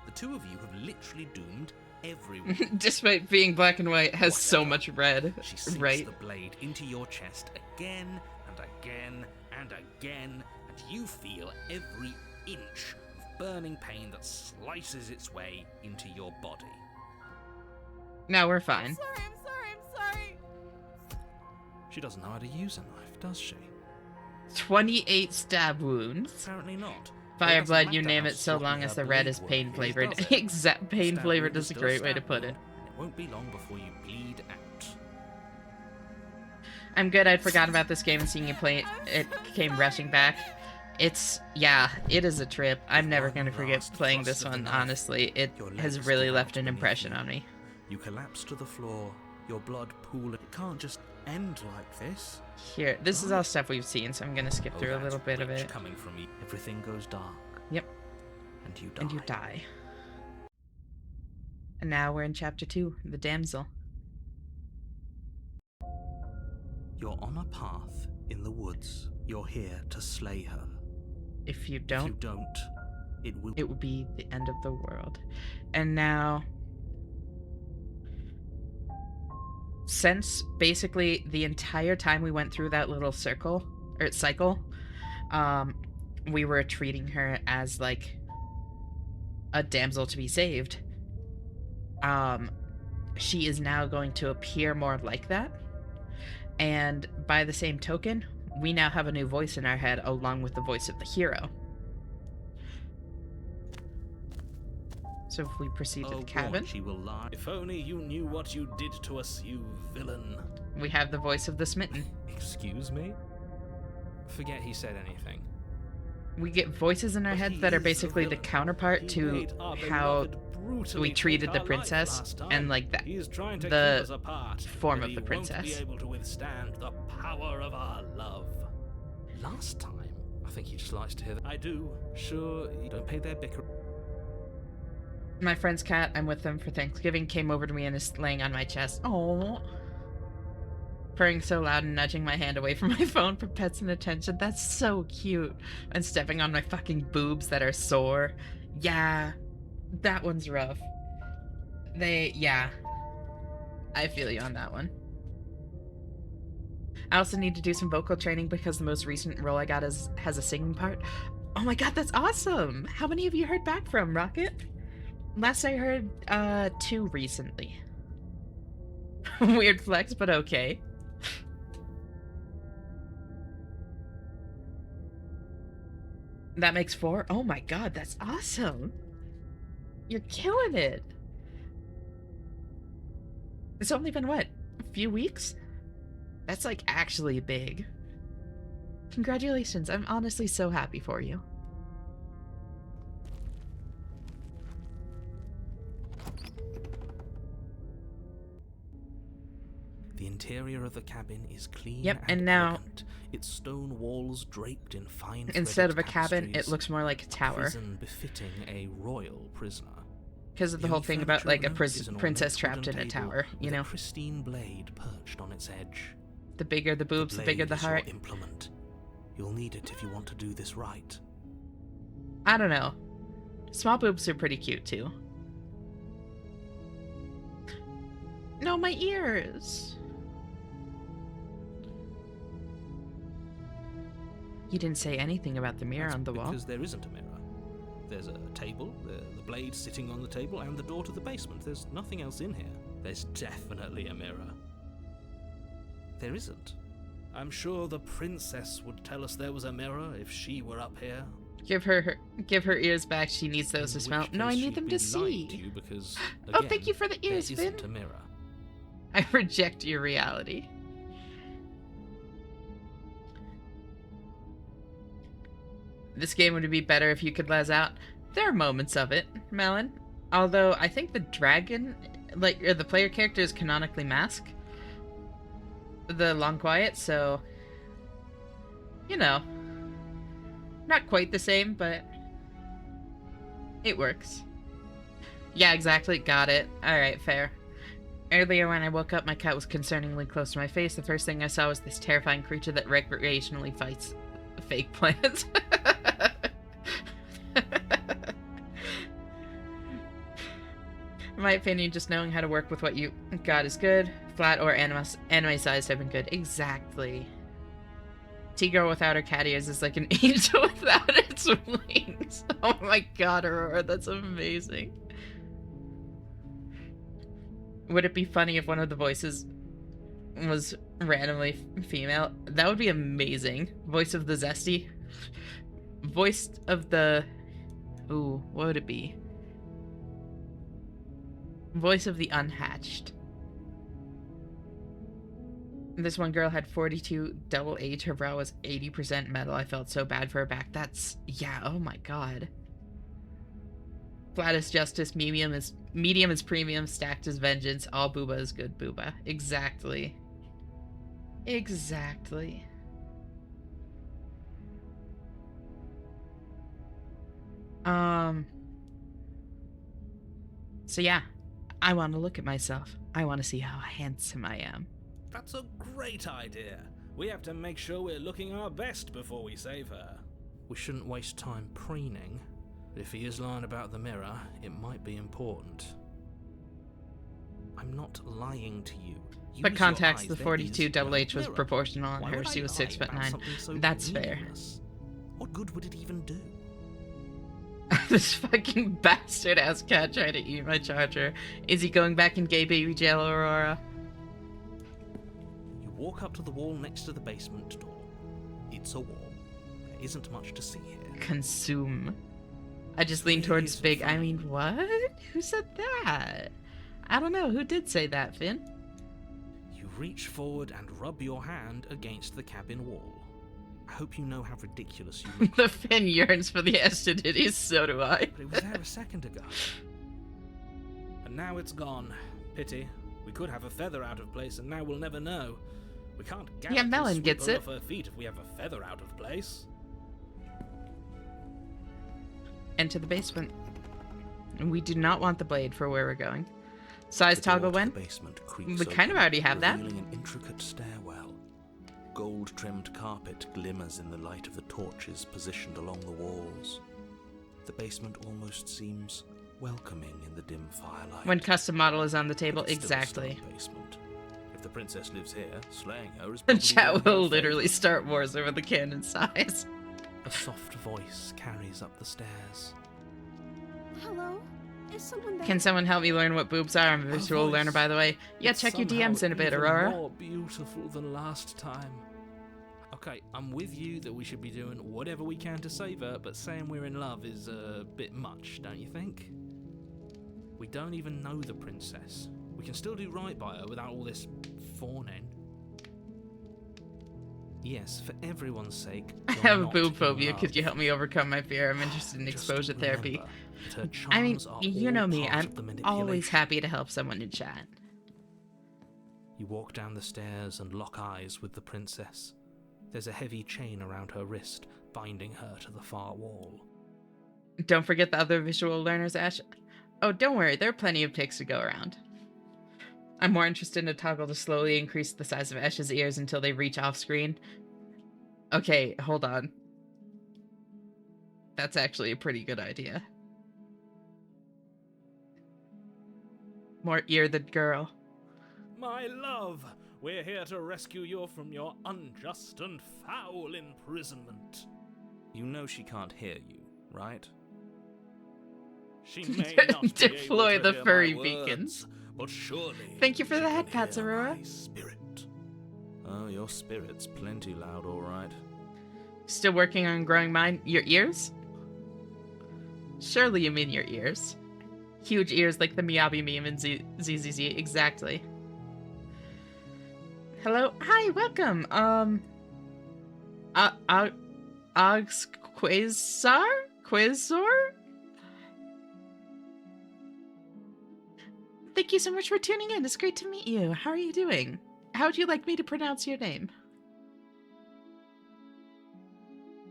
The two of you have literally doomed everyone. Despite being black and white, has so Whatever. much red. She sinks Right. the blade into your chest again and again and again, and you feel every inch of burning pain that slices its way into your body. Now we're fine. I'm sorry. She doesn't know how to use a knife, does she? 28 stab wounds. Apparently not. Fire It doesn't blood, you matter name how it, so sloppy long her as the red blade is work pain flavored. does it? Exact pain Stab flavored wound is a still great way to stab put it. wound, and it won't be long before you bleed out. I'm good. I'd forgotten about this game and seeing you play it, it came rushing back. Yeah, it is a trip. I'm never going to forget playing this one, honestly. It has really left an impression on me. You collapse to the floor, your blood pool. It can't just end like this. Here, this is all stuff we've seen, so I'm going to skip Oh, through a that's little bit of rich it. coming from you. Everything goes dark. Yep. And you die. And you die. And now we're in chapter 2, The Damsel. You're on a path in the woods. You're here to slay her. If you If you don't, don't, it will. it will be the end of the world. And now... since basically the entire time we went through that little cycle, we were treating her as like a damsel to be saved. She is now going to appear more like that. And by the same token, we now have a new voice in our head along with the voice of the hero. So if we proceed to the cabin, God, she will lie. If only you knew what you did to us, you villain. we have the voice of the smitten. Excuse me? Forget he said anything. We get voices in our But heads he that are is the basically the villain. counterpart He to made our how beloved brutally we treated take the our life princess last time. and like that He is trying to the keep us apart, form but of he the won't princess. be able to withstand the power of our love. Last time? I think he just likes to hear that. I do. Sure, you don't pay their bicker. My friend's cat, I'm with them for Thanksgiving, came over to me and is laying on my chest. Oh, purring so loud and nudging my hand away from my phone for pets and attention. That's so cute. And stepping on my fucking boobs that are sore. Yeah, that one's rough. Yeah. I feel you on that one. I also need to do some vocal training because the most recent role I got has a singing part. Oh my god, that's awesome! How many of you heard back from, Rocket? Last I heard, 2 recently. Weird flex, but okay. That makes 4? Oh my god, that's awesome! You're killing it! It's only been, what, a few weeks? That's, like, actually big. Congratulations, I'm honestly so happy for you. The interior of the cabin is clean Yep, and and now- elegant, its stone walls draped in fine Instead threaded of a cabin, it tapestries, looks more like a tower. prison befitting a royal prisoner. Because of the The whole only thing about, like, a furniture of note is an princess ornate trapped in wooden a table tower, you with know? a pristine blade perched on its edge. The bigger the boobs, the bigger blade the is your heart. implement. You'll need it if you want to do this right. I don't know. Small boobs are pretty cute, too. No, my ears! You didn't say anything about the mirror That's on the wall. Because there isn't a mirror. There's a table, the blade sitting on the table, and the door to the basement. There's nothing else in here. There's definitely a mirror. There isn't. I'm sure the princess would tell us there was a mirror if she were up here. Give her ears back. She needs those to In smell. which No, I case need she'd them be to lying to see. you because, Oh, again, thank you for the there ears, Finn. isn't a mirror. I reject your reality. This game would be better if you could les out. There are moments of it, Melon. Although I think the dragon, like, or the player character is canonically Mask. The Long Quiet, so, you know, not quite the same, but it works. Yeah, exactly. Got it. Alright, fair. Earlier when I woke up, my cat was concerningly close to my face. The first thing I saw was this terrifying creature that recreationally fights fake plants. In my opinion, just knowing how to work with what you got is good. Flat or anime-sized have been good. Exactly. T-Girl without her cat ears is like an angel without its wings. Oh my god, Aurora, that's amazing. Would it be funny if one of the voices was randomly female? That would be amazing. Voice of the Zesty. Voice of the... Ooh, what would it be? Voice of the Unhatched. This one girl had 42 double H. Her brow was 80% metal. I felt so bad for her back. That's... Yeah, oh my god. Flat is justice, medium is premium, stacked is vengeance, all booba is good booba. Exactly. Exactly. So yeah, I want to look at myself. I want to see how handsome I am. That's a great idea. We have to make sure we're looking our best before we save her. We shouldn't waste time preening. If he is lying about the mirror, it might be important. I'm not lying to you. But Use your context, eyes, the there 42 is double no H was mirror. proportional on Why her. would She I was lie 6'9". about something so That's fair. meaningless? What good would it even do? This fucking bastard ass cat tried to eat my charger. Is he going back in gay baby jail, Aurora? You walk up to the wall next to the basement door. It's a wall. There isn't much to see here. Consume. I just leaned towards Please, Big. I fine. mean, what? Who said that? I don't know. Who did say that, Finn? You reach forward and rub your hand against the cabin wall. I hope you know how ridiculous you look. The Finn yearns for the Estididdies, so do I. But it was there a second ago. And now it's gone. Pity. We could have a feather out of place, and now we'll never know. We can't guarantee Melon sweep gets her it. off her feet if we have a feather out of place. Into the basement. And we do not want the blade for where we're going. Size The door toggle to when? the basement creaks We kind of open, already have that. revealing an intricate stairwell. Gold-trimmed carpet glimmers in the light of the torches positioned along the walls. The basement almost seems welcoming in the dim firelight. When custom model is on the table, But it's still a exactly. stone basement. If the princess lives here, slaying her is The probably chat one of her will literally favorites. start wars over the cannon size. A soft voice carries up the stairs. Hello? Is someone there? Can someone help me learn what boobs are? I'm a Her visual learner, voice. by the way. Yeah, It's check your somehow DMs in a bit, even Aurora. more beautiful than last time. Okay, I'm with you that we should be doing whatever we can to save her, but saying we're in love is a bit much, don't you think? We don't even know the princess. We can still do right by her without all this fawning. Yes, for everyone's sake. I you're have a not boob in phobia. love. Could you help me overcome my fear? I'm interested in Just exposure therapy. remember that her I mean, charms are you all know me. part I'm of the always manipulation. happy to help someone in chat. You walk down the stairs and lock eyes with the princess. There's a heavy chain around her wrist, binding her to the far wall. Don't forget the other visual learners, Ash. Oh, don't worry. There are plenty of pics to go around. I'm more interested in a toggle to slowly increase the size of Ash's ears until they reach off screen. Okay, hold on. That's actually a pretty good idea. More ear than girl. My love, we're here to rescue you from your unjust and foul imprisonment. You know she can't hear you, right? She may not be Deploy able to the hear furry my beacons. words, but surely Thank you for she the can head pats, hear Aurora. my spirit. Oh, your spirit's plenty loud, all right. Still working on growing your ears? Surely you mean your ears. Huge ears like the Miyabi meme in ZZZ, exactly. Hello? Hi, welcome. Quasar? Thank you so much for tuning in. It's great to meet you. How are you doing? How would you like me to pronounce your name?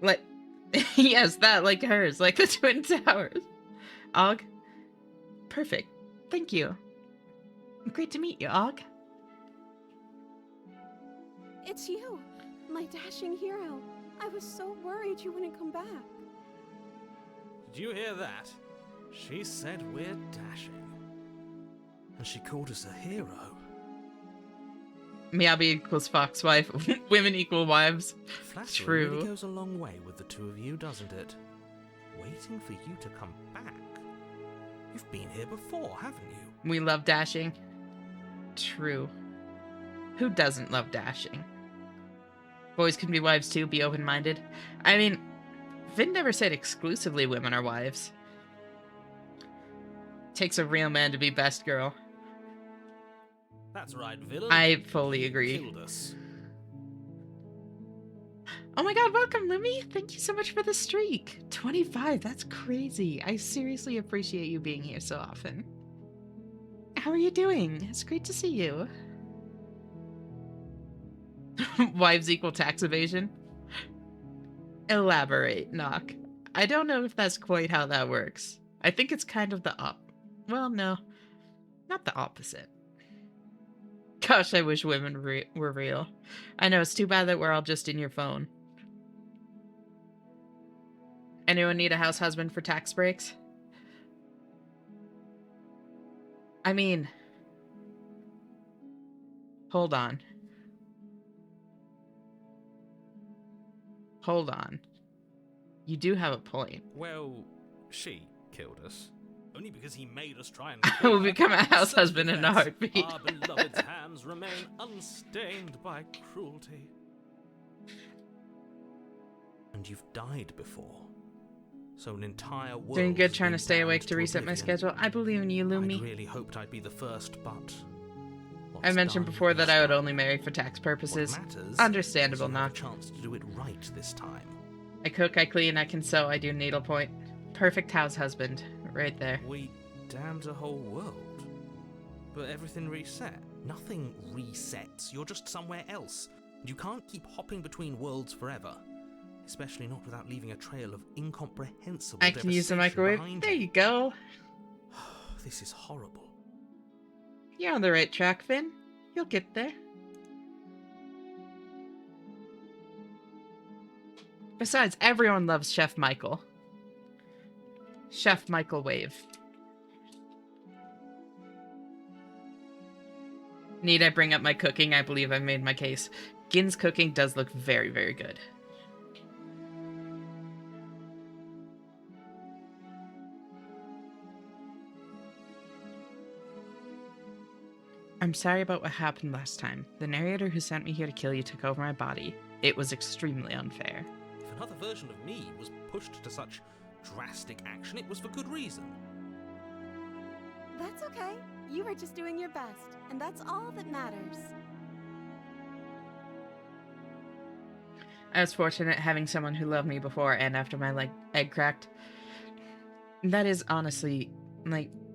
Like, yes, that, like hers, like the Twin Towers. Og? Perfect. Thank you. Great to meet you, Og. It's you, my dashing hero. I was so worried you wouldn't come back. Did you hear that? She said we're dashing. And she called us a hero. Miyabi equals fox wife. Women equal wives. Flattery True. really goes a long way with the two of you, doesn't it? Waiting for you to come back. You've been here before, haven't you? We love dashing. True. Who doesn't love dashing? Boys can be wives too, be open-minded. I mean, Vin never said exclusively women are wives. Takes a real man to be best girl. That's right, villain. I fully You agree. Killed us. Oh my god, welcome, Lumi! Thank you so much for the streak! 25, that's crazy. I seriously appreciate you being here so often. How are you doing? It's great to see you. Wives equal tax evasion? Elaborate, Knock. I don't know if that's quite how that works. I think it's kind of the well, no. Not the opposite. Gosh, I wish women were real. I know, it's too bad that we're all just in your phone. Anyone need a house husband for tax breaks? I mean, Hold on. Hold on. You do have a point. Well, she killed us. Only because he made us try and I kill will her. become a house husband in a Self-defense. heartbeat. Our beloved's hands remain unstained by cruelty. And you've died before. So an entire world. Doing good has trying been to stay awake damned to reset my oblivion. schedule. I believe in you, I'd Lumi. really hoped I'd be the first, but I mentioned what's before done that I would is only marry for tax done. purposes. What matters Understandable, is you have Nock. a chance to do it right this time. I cook, I clean, I can sew, I do needlepoint. Perfect house husband. Right there. We damned a whole world. But everything reset. Nothing resets. You're just somewhere else. And you can't keep hopping between worlds forever. Especially not without leaving a trail of incomprehensible I can use the devastation microwave. behind There you go. This is horrible. You're on the right track, Finn. You'll get there. Besides, everyone loves Chef Michael. Chef Michael Wave. Need I bring up my cooking? I believe I've made my case. Gin's cooking does look very, very good. I'm sorry about what happened last time. The narrator who sent me here to kill you took over my body. It was extremely unfair. If another version of me was pushed to such drastic action, it was for good reason. That's okay. You were just doing your best, and that's all that matters. I was fortunate having someone who loved me before and after my egg cracked. That is honestly,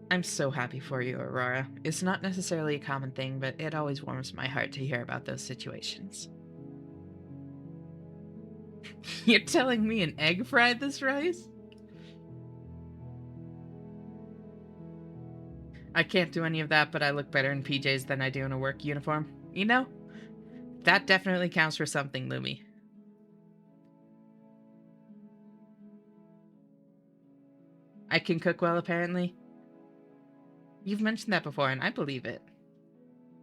I'm so happy for you, Aurora. It's not necessarily a common thing, but it always warms my heart to hear about those situations. You're telling me an egg fried this rice? I can't do any of that, but I look better in PJs than I do in a work uniform. You know? That definitely counts for something, Lumi. I can cook well, apparently. You've mentioned that before, and I believe it.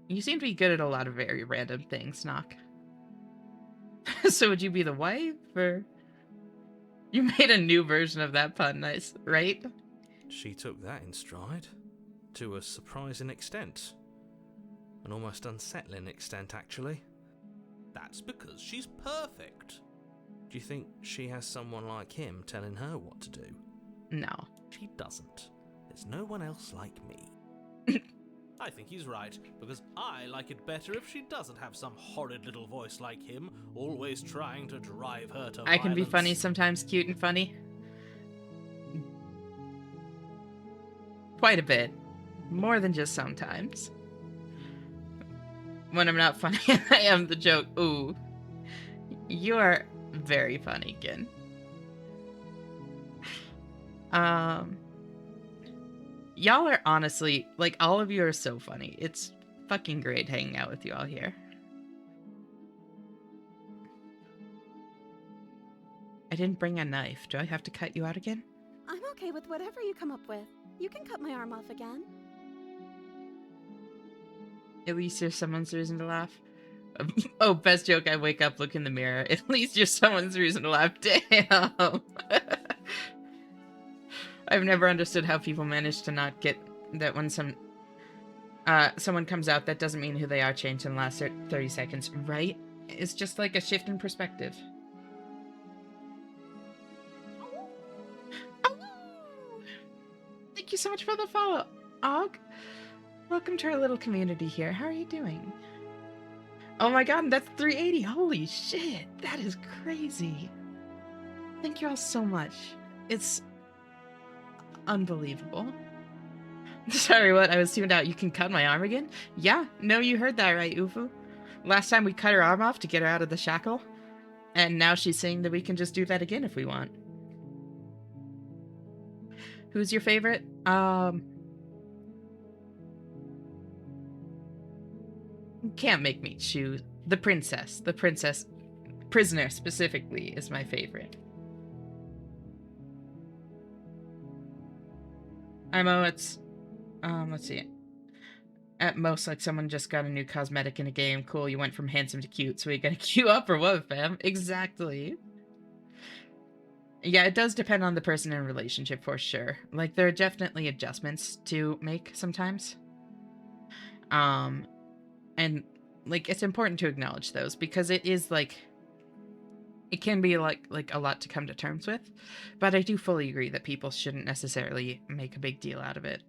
You seem to be good at a lot of very random things, Nock. So would you be the wife, or... You made a new version of that pun, nice, right? She took that in stride. To a surprising extent. An almost unsettling extent, actually. That's because she's perfect. Do you think she has someone like him telling her what to do? No. She doesn't. There's no one else like me. I think he's right, because I like it better if she doesn't have some horrid little voice like him, always trying to drive her to I can be violence. funny sometimes, cute and funny. Quite a bit. More than just sometimes. When I'm not funny, I am the joke. Ooh. You are very funny, Gin. Y'all are honestly, all of you are so funny. It's fucking great hanging out with you all here. I didn't bring a knife. Do I have to cut you out again? I'm okay with whatever you come up with. You can cut my arm off again. At least there's someone's reason to laugh. Oh, best joke, I wake up, look in the mirror. At least you're someone's reason to laugh. Damn. I've never understood how people manage to not get that when someone comes out, that doesn't mean who they are changed in the last 30 seconds, right? It's just like a shift in perspective. Oh! Thank you so much for the follow, Og. Welcome to our little community here. How are you doing? Oh my god, that's 380. Holy shit. That is crazy. Thank you all so much. It's unbelievable. Sorry, what? I was tuned out. You can cut my arm again? Yeah. No, you heard that right, Ufu. Last time we cut her arm off to get her out of the shackle. And now she's saying that we can just do that again if we want. Who's your favorite? Can't make me choose. The princess. The princess. Prisoner, specifically, is my favorite. It's... let's see. At most, like, someone just got a new cosmetic in a game. Cool, you went from handsome to cute, so we gotta queue up or what, fam? Exactly. Yeah, it does depend on the person in a relationship for sure. Like, there are definitely adjustments to make sometimes. And, like, it's important to acknowledge those because it is, like, it can be, like a lot to come to terms with. But I do fully agree that people shouldn't necessarily make a big deal out of it.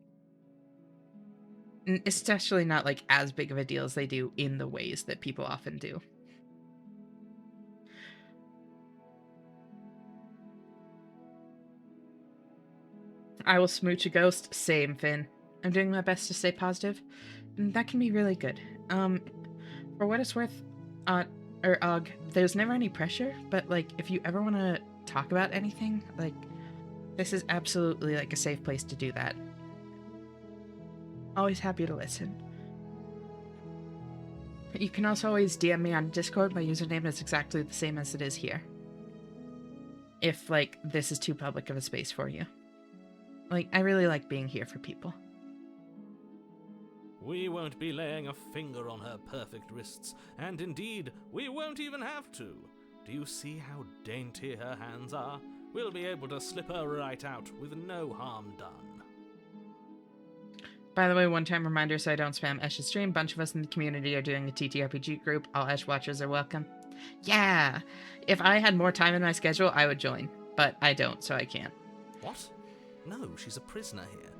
Especially not, like, as big of a deal as they do in the ways that people often do. I will smooch a ghost. Same, Finn. I'm doing my best to stay positive. That can be really good. For what it's worth, there's never any pressure, but, like, if you ever want to talk about anything, like, this is absolutely, like, a safe place to do that. Always happy to listen. You can also always DM me on Discord. My username is exactly the same as it is here. If, like, this is too public of a space for you. Like, I really like being here for people. We won't be laying a finger on her perfect wrists, and indeed, we won't even have to. Do you see how dainty her hands are? We'll be able to slip her right out with no harm done. By the way, one-time reminder so I don't spam Esh's stream. Bunch of us in the community are doing a TTRPG group. All Esh watchers are welcome. Yeah! If I had more time in my schedule, I would join. But I don't, so I can't. What? No, she's a prisoner here.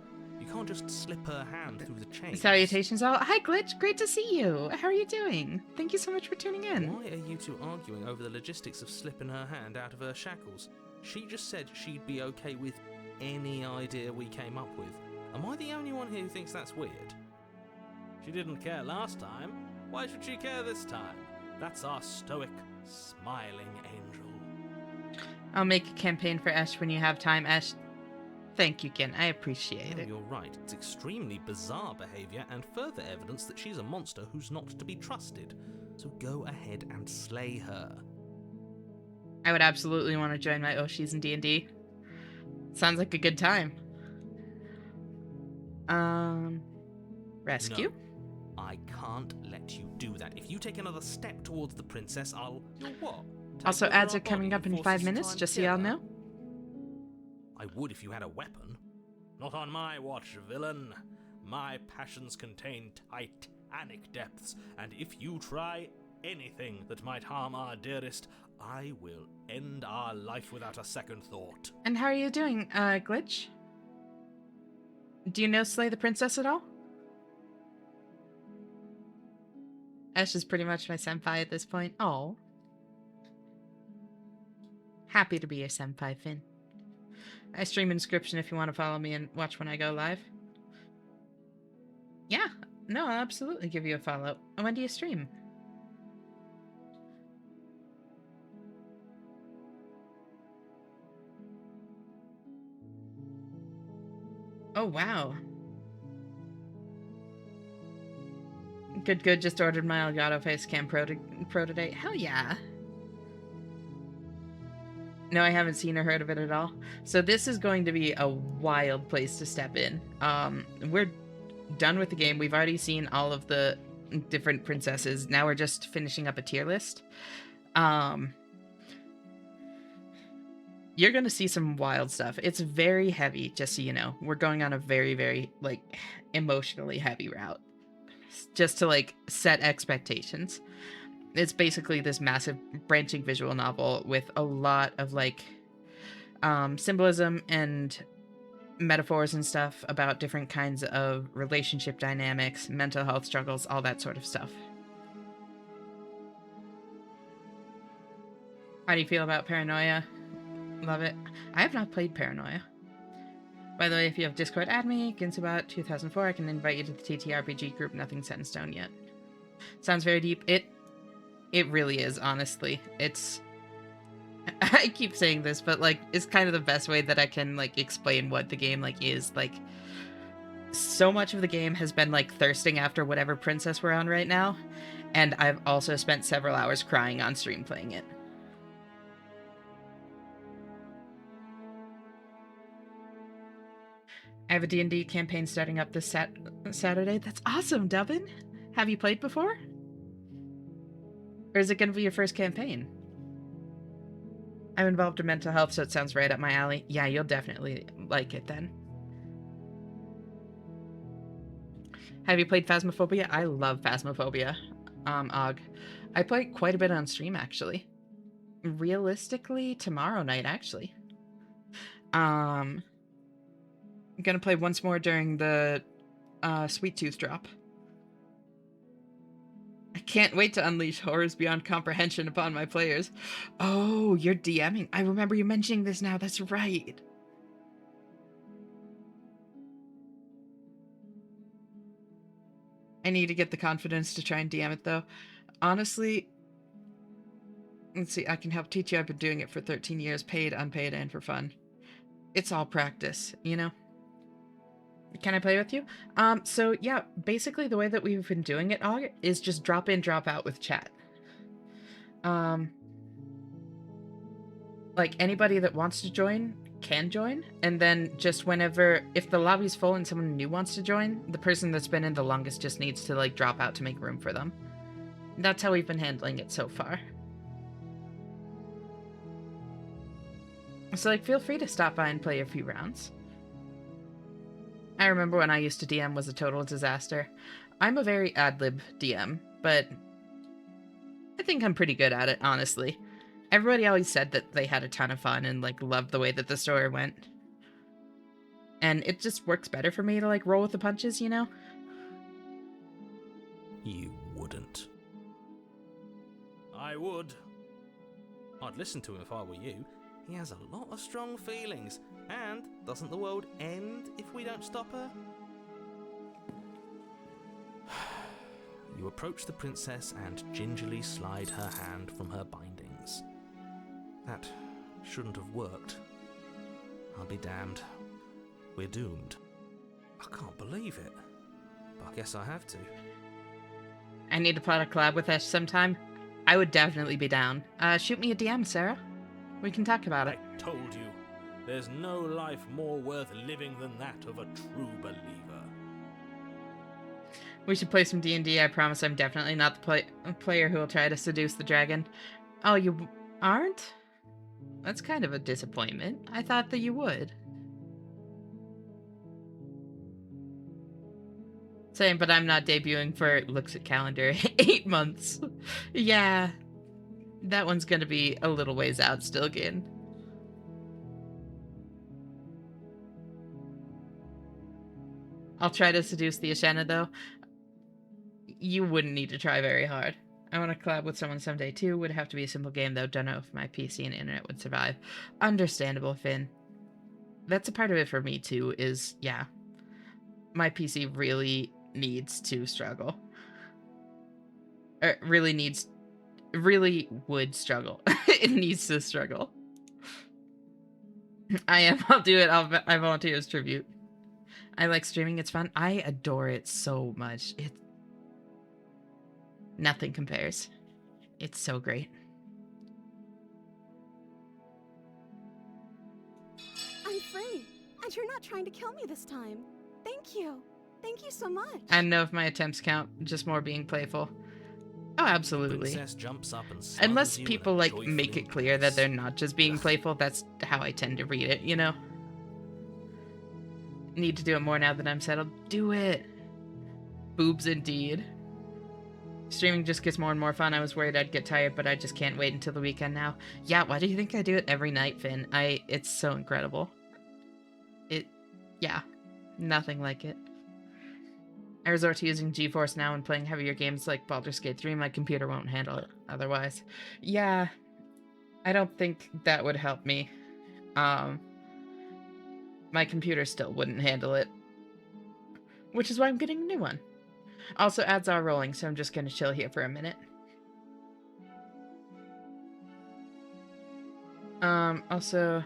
You can't just slip her hand through the chains. Salutations all. Hi, Glitch. Great to see you. How are you doing? Thank you so much for tuning in. Why are you two arguing over the logistics of slipping her hand out of her shackles? She just said she'd be okay with any idea we came up with. Am I the only one here who thinks that's weird? She didn't care last time. Why should she care this time? That's our stoic, smiling angel. I'll make a campaign for Esh when you have time, Esh. Thank you, Ken. I appreciate No, it. you're right. It's extremely bizarre behaviour and further evidence that she's a monster who's not to be trusted. So go ahead and slay her. I would absolutely want to join my Oshis in D&D. Sounds like a good time. Rescue? No, I can't let you do that. If you take another step towards the princess, I'll... You'll what? Take Also, over ads our are coming body up in and 5 force us to minutes, climb just so y'all together? know. I would if you had a weapon. Not on my watch, villain. My passions contain titanic depths, and if you try anything that might harm our dearest, I will end our life without a second thought. And how are you doing, Glitch? Do you know Slay the Princess at all? Esh is pretty much my senpai at this point. Oh. Happy to be your senpai, Finn. I stream in description if you want to follow me and watch when I go live. Yeah, no, I'll absolutely give you a follow. And when do you stream? Oh, wow. Good, just ordered my Elgato Facecam Pro today. Hell yeah. No, I haven't seen or heard of it at all. So this is going to be a wild place to step in. We're done with the game. We've already seen all of the different princesses. Now we're just finishing up a tier list. You're going to see some wild stuff. It's very heavy, just so you know. We're going on a very, very, like, emotionally heavy route. Just to, like, set expectations. It's basically this massive branching visual novel with a lot of, like, symbolism and metaphors and stuff about different kinds of relationship dynamics, mental health struggles, all that sort of stuff. How do you feel about Paranoia? Love it. I have not played Paranoia. By the way, if you have Discord, add me. Ginsubat 2004. I can invite you to the TTRPG group. Nothing set in stone yet. Sounds very deep. It really is, honestly. It's... I keep saying this, but, like, it's kind of the best way that I can, like, explain what the game, like, is. Like, so much of the game has been, like, thirsting after whatever princess we're on right now. And I've also spent several hours crying on stream playing it. I have a D&D campaign starting up this Saturday. That's awesome, Dubbin. Have you played before? Or is it going to be your first campaign? I'm involved in mental health, so it sounds right up my alley. Yeah, you'll definitely like it then. Have you played Phasmophobia? I love Phasmophobia. Og. I play quite a bit on stream, actually. Realistically, tomorrow night, actually. I'm gonna play once more during the Sweet Tooth drop. I can't wait to unleash horrors beyond comprehension upon my players. Oh, you're DMing. I remember you mentioning this now. That's right. I need to get the confidence to try and DM it, though. Honestly, let's see. I can help teach you. I've been doing it for 13 years, paid, unpaid, and for fun. It's all practice, you know? Can I play with you? So yeah, basically the way that we've been doing it, Og, is just drop in, drop out with chat. Like anybody that wants to join can join, and then just whenever, if the lobby's full and someone new wants to join, the person that's been in the longest just needs to like drop out to make room for them. That's how we've been handling it so far. So like feel free to stop by and play a few rounds. I remember when I used to DM was a total disaster. I'm a very ad-lib DM, but I think I'm pretty good at it, honestly. Everybody always said that they had a ton of fun and like loved the way that the story went. And it just works better for me to like roll with the punches, you know? You wouldn't. I would. I'd listen to him if I were you. He has a lot of strong feelings. And doesn't the world end if we don't stop her? You approach the princess and gingerly slide her hand from her bindings. That shouldn't have worked. I'll be damned. We're doomed. I can't believe it. But I guess I have to. I need to plot a collab with Ash sometime. I would definitely be down. Shoot me a DM, Sarah. We can talk about it. I told you. There's no life more worth living than that of a true believer. We should play some D&D. I promise I'm definitely not the player who will try to seduce the dragon. Oh, you aren't? That's kind of a disappointment. I thought that you would. Same, but I'm not debuting for, looks at calendar, 8 months. Yeah, that one's gonna be a little ways out still again. I'll try to seduce the Ashena, though. You wouldn't need to try very hard. I want to collab with someone someday, too. Would have to be a simple game, though. Don't know if my PC and internet would survive. Understandable, Finn. That's a part of it for me, too, is, yeah. My PC really needs to struggle. Really would struggle. It needs to struggle. I'll do it. I volunteer as tribute. I like streaming, it's fun. I adore it so much. Nothing compares. It's so great. I'm free, and you're not trying to kill me this time. Thank you. Thank you so much. I don't know if my attempts count, just more being playful. Oh, absolutely. Princess jumps up and Unless smothers you people, with a like, make joyful it clear that embrace. they're not just being playful, that's how I tend to read it, you know? Need to do it more now that I'm settled. Do it! Boobs indeed. Streaming just gets more and more fun. I was worried I'd get tired, but I just can't wait until the weekend now. Yeah, why do you think I do it every night, Finn? It's so incredible. Yeah, nothing like it. I resort to using GeForce now and playing heavier games like Baldur's Gate 3. My computer won't handle it otherwise. Yeah, I don't think that would help me. My computer still wouldn't handle it. Which is why I'm getting a new one. Also, ads are rolling, so I'm just gonna chill here for a minute. Also,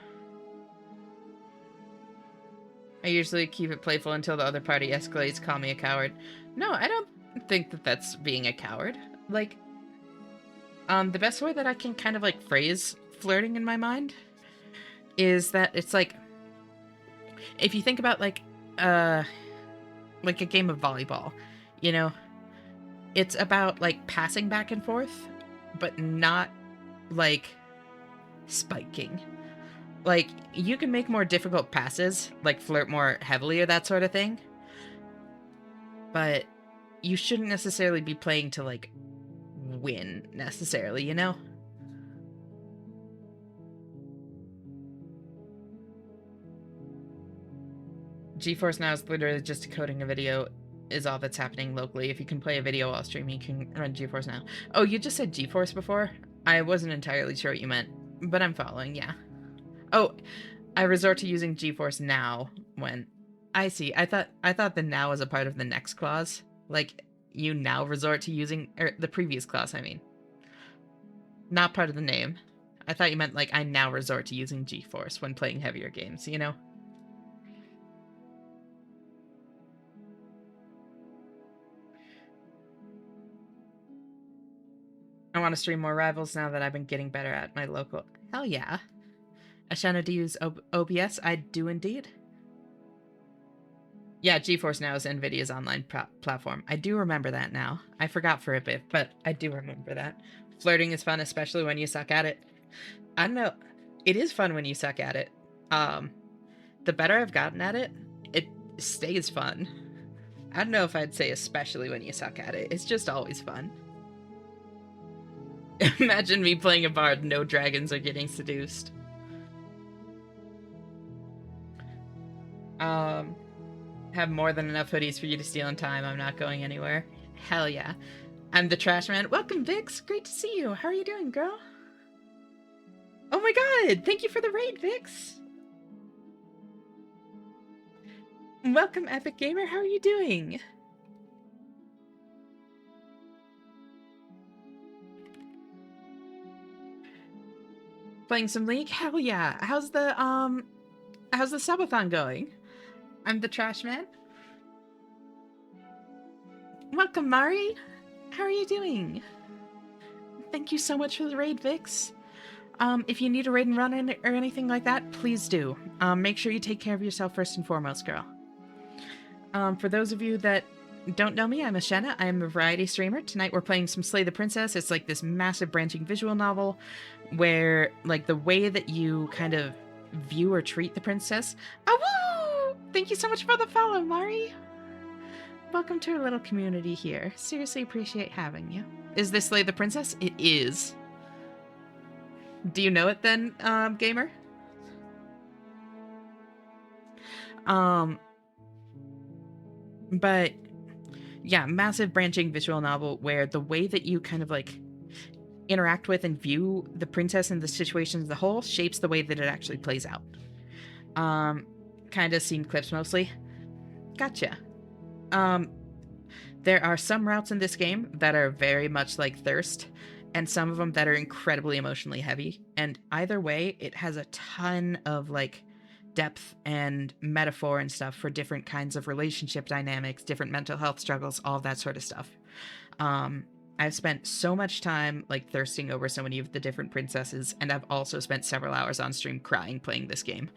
I usually keep it playful until the other party escalates, call me a coward. No, I don't think that that's being a coward. Like, the best way that I can kind of, like, phrase flirting in my mind is that it's like, if you think about, like, like a game of volleyball, you know? It's about like passing back and forth, but not like spiking. Like, you can make more difficult passes, like flirt more heavily or that sort of thing, but you shouldn't necessarily be playing to like win necessarily, you know? GeForce Now is literally just decoding a video is all that's happening locally. If you can play a video while streaming, you can run GeForce Now. Oh, you just said GeForce before? I wasn't entirely sure what you meant, but I'm following, yeah. Oh, I resort to using GeForce Now when... I see. I thought the now was a part of the next clause. Like, you now resort to using... the previous clause, I mean. Not part of the name. I thought you meant, like, I now resort to using GeForce when playing heavier games, you know? I want to stream more Rivals now that I've been getting better at my local... Hell yeah. Ashana, do you use OBS? I do indeed. Yeah, GeForce Now is NVIDIA's online platform. I do remember that now. I forgot for a bit, but I do remember that. Flirting is fun, especially when you suck at it. I don't know. It is fun when you suck at it. The better I've gotten at it, it stays fun. I don't know if I'd say especially when you suck at it. It's just always fun. Imagine me playing a bard, no dragons are getting seduced. Have more than enough hoodies for you to steal in time. I'm not going anywhere. Hell yeah. I'm the trash man. Welcome, Vix. Great to see you. How are you doing, girl? Oh my god. Thank you for the raid, Vix. Welcome, Epic Gamer. How are you doing? Playing some League? Hell yeah. How's the subathon going? I'm the trash man. Welcome, Mari. How are you doing? Thank you so much for the raid, Vix. If you need a raid and run or anything like that, please do. Make sure you take care of yourself first and foremost, girl. For those of you that don't know me, I'm Ashana. I am a variety streamer. Tonight we're playing some Slay the Princess. It's like this massive branching visual novel where, like, the way that you kind of view or treat the princess. Oh, woo! Thank you so much for the follow, Mari. Welcome to our little community here. Seriously appreciate having you. Is this Slay the Princess? It is. Do you know it then, gamer? But yeah, massive branching visual novel where the way that you kind of like interact with and view the princess and the situation as a whole shapes the way that it actually plays out. Kind of scene clips mostly. Gotcha. There are some routes in this game that are very much like Thirst, and some of them that are incredibly emotionally heavy. And either way, it has a ton of like depth and metaphor and stuff for different kinds of relationship dynamics, different mental health struggles, all that sort of stuff. I've spent so much time like thirsting over so many of the different princesses, and I've also spent several hours on stream crying playing this game.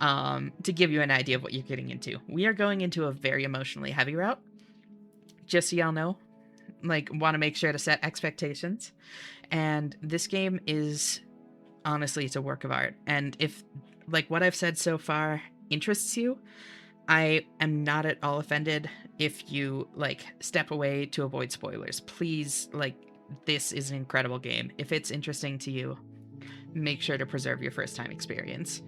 To give you an idea of what you're getting into. We are going into a very emotionally heavy route. Just so y'all know, like, want to make sure to set expectations. And this game is, honestly, it's a work of art. And if, like, what I've said so far interests you, I am not at all offended if you, like, step away to avoid spoilers. Please, like, this is an incredible game. If it's interesting to you, make sure to preserve your first-time experience.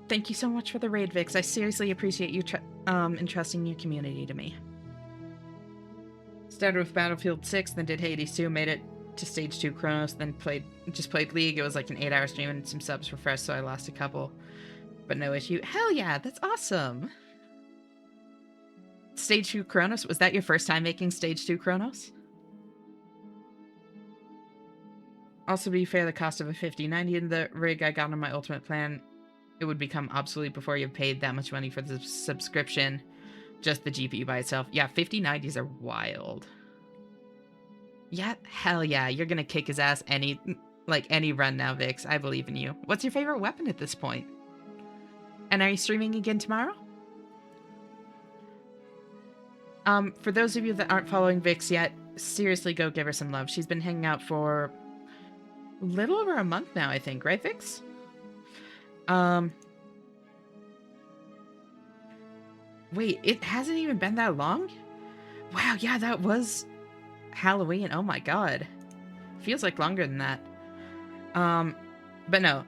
Thank you so much for the raid, Vix. I seriously appreciate you entrusting your community to me. Started with Battlefield 6, then did Hades 2, made it to Stage 2 Chronos, then just played League. It was like an 8-hour stream and some subs were fresh, so I lost a couple. But no issue. Hell yeah, that's awesome! Stage 2 Chronos? Was that your first time making Stage 2 Chronos? Also, to be fair, the cost of a 5090 in the rig I got on my ultimate plan, it would become obsolete before you've paid that much money for the subscription. Just the GPU by itself. Yeah, 5090s are wild. Yeah, hell yeah, you're gonna kick his ass any run now, Vix. I believe in you. What's your favorite weapon at this point? And are you streaming again tomorrow? For those of you that aren't following Vix yet, seriously go give her some love. She's been hanging out for a little over a month now, I think, right, Vix? Wait, it hasn't even been that long? Wow, yeah, that was Halloween. Oh my god. Feels like longer than that. But no.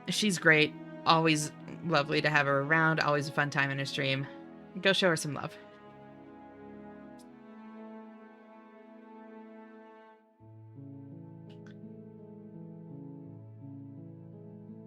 She's great. Always lovely to have her around. Always a fun time in her stream. Go show her some love.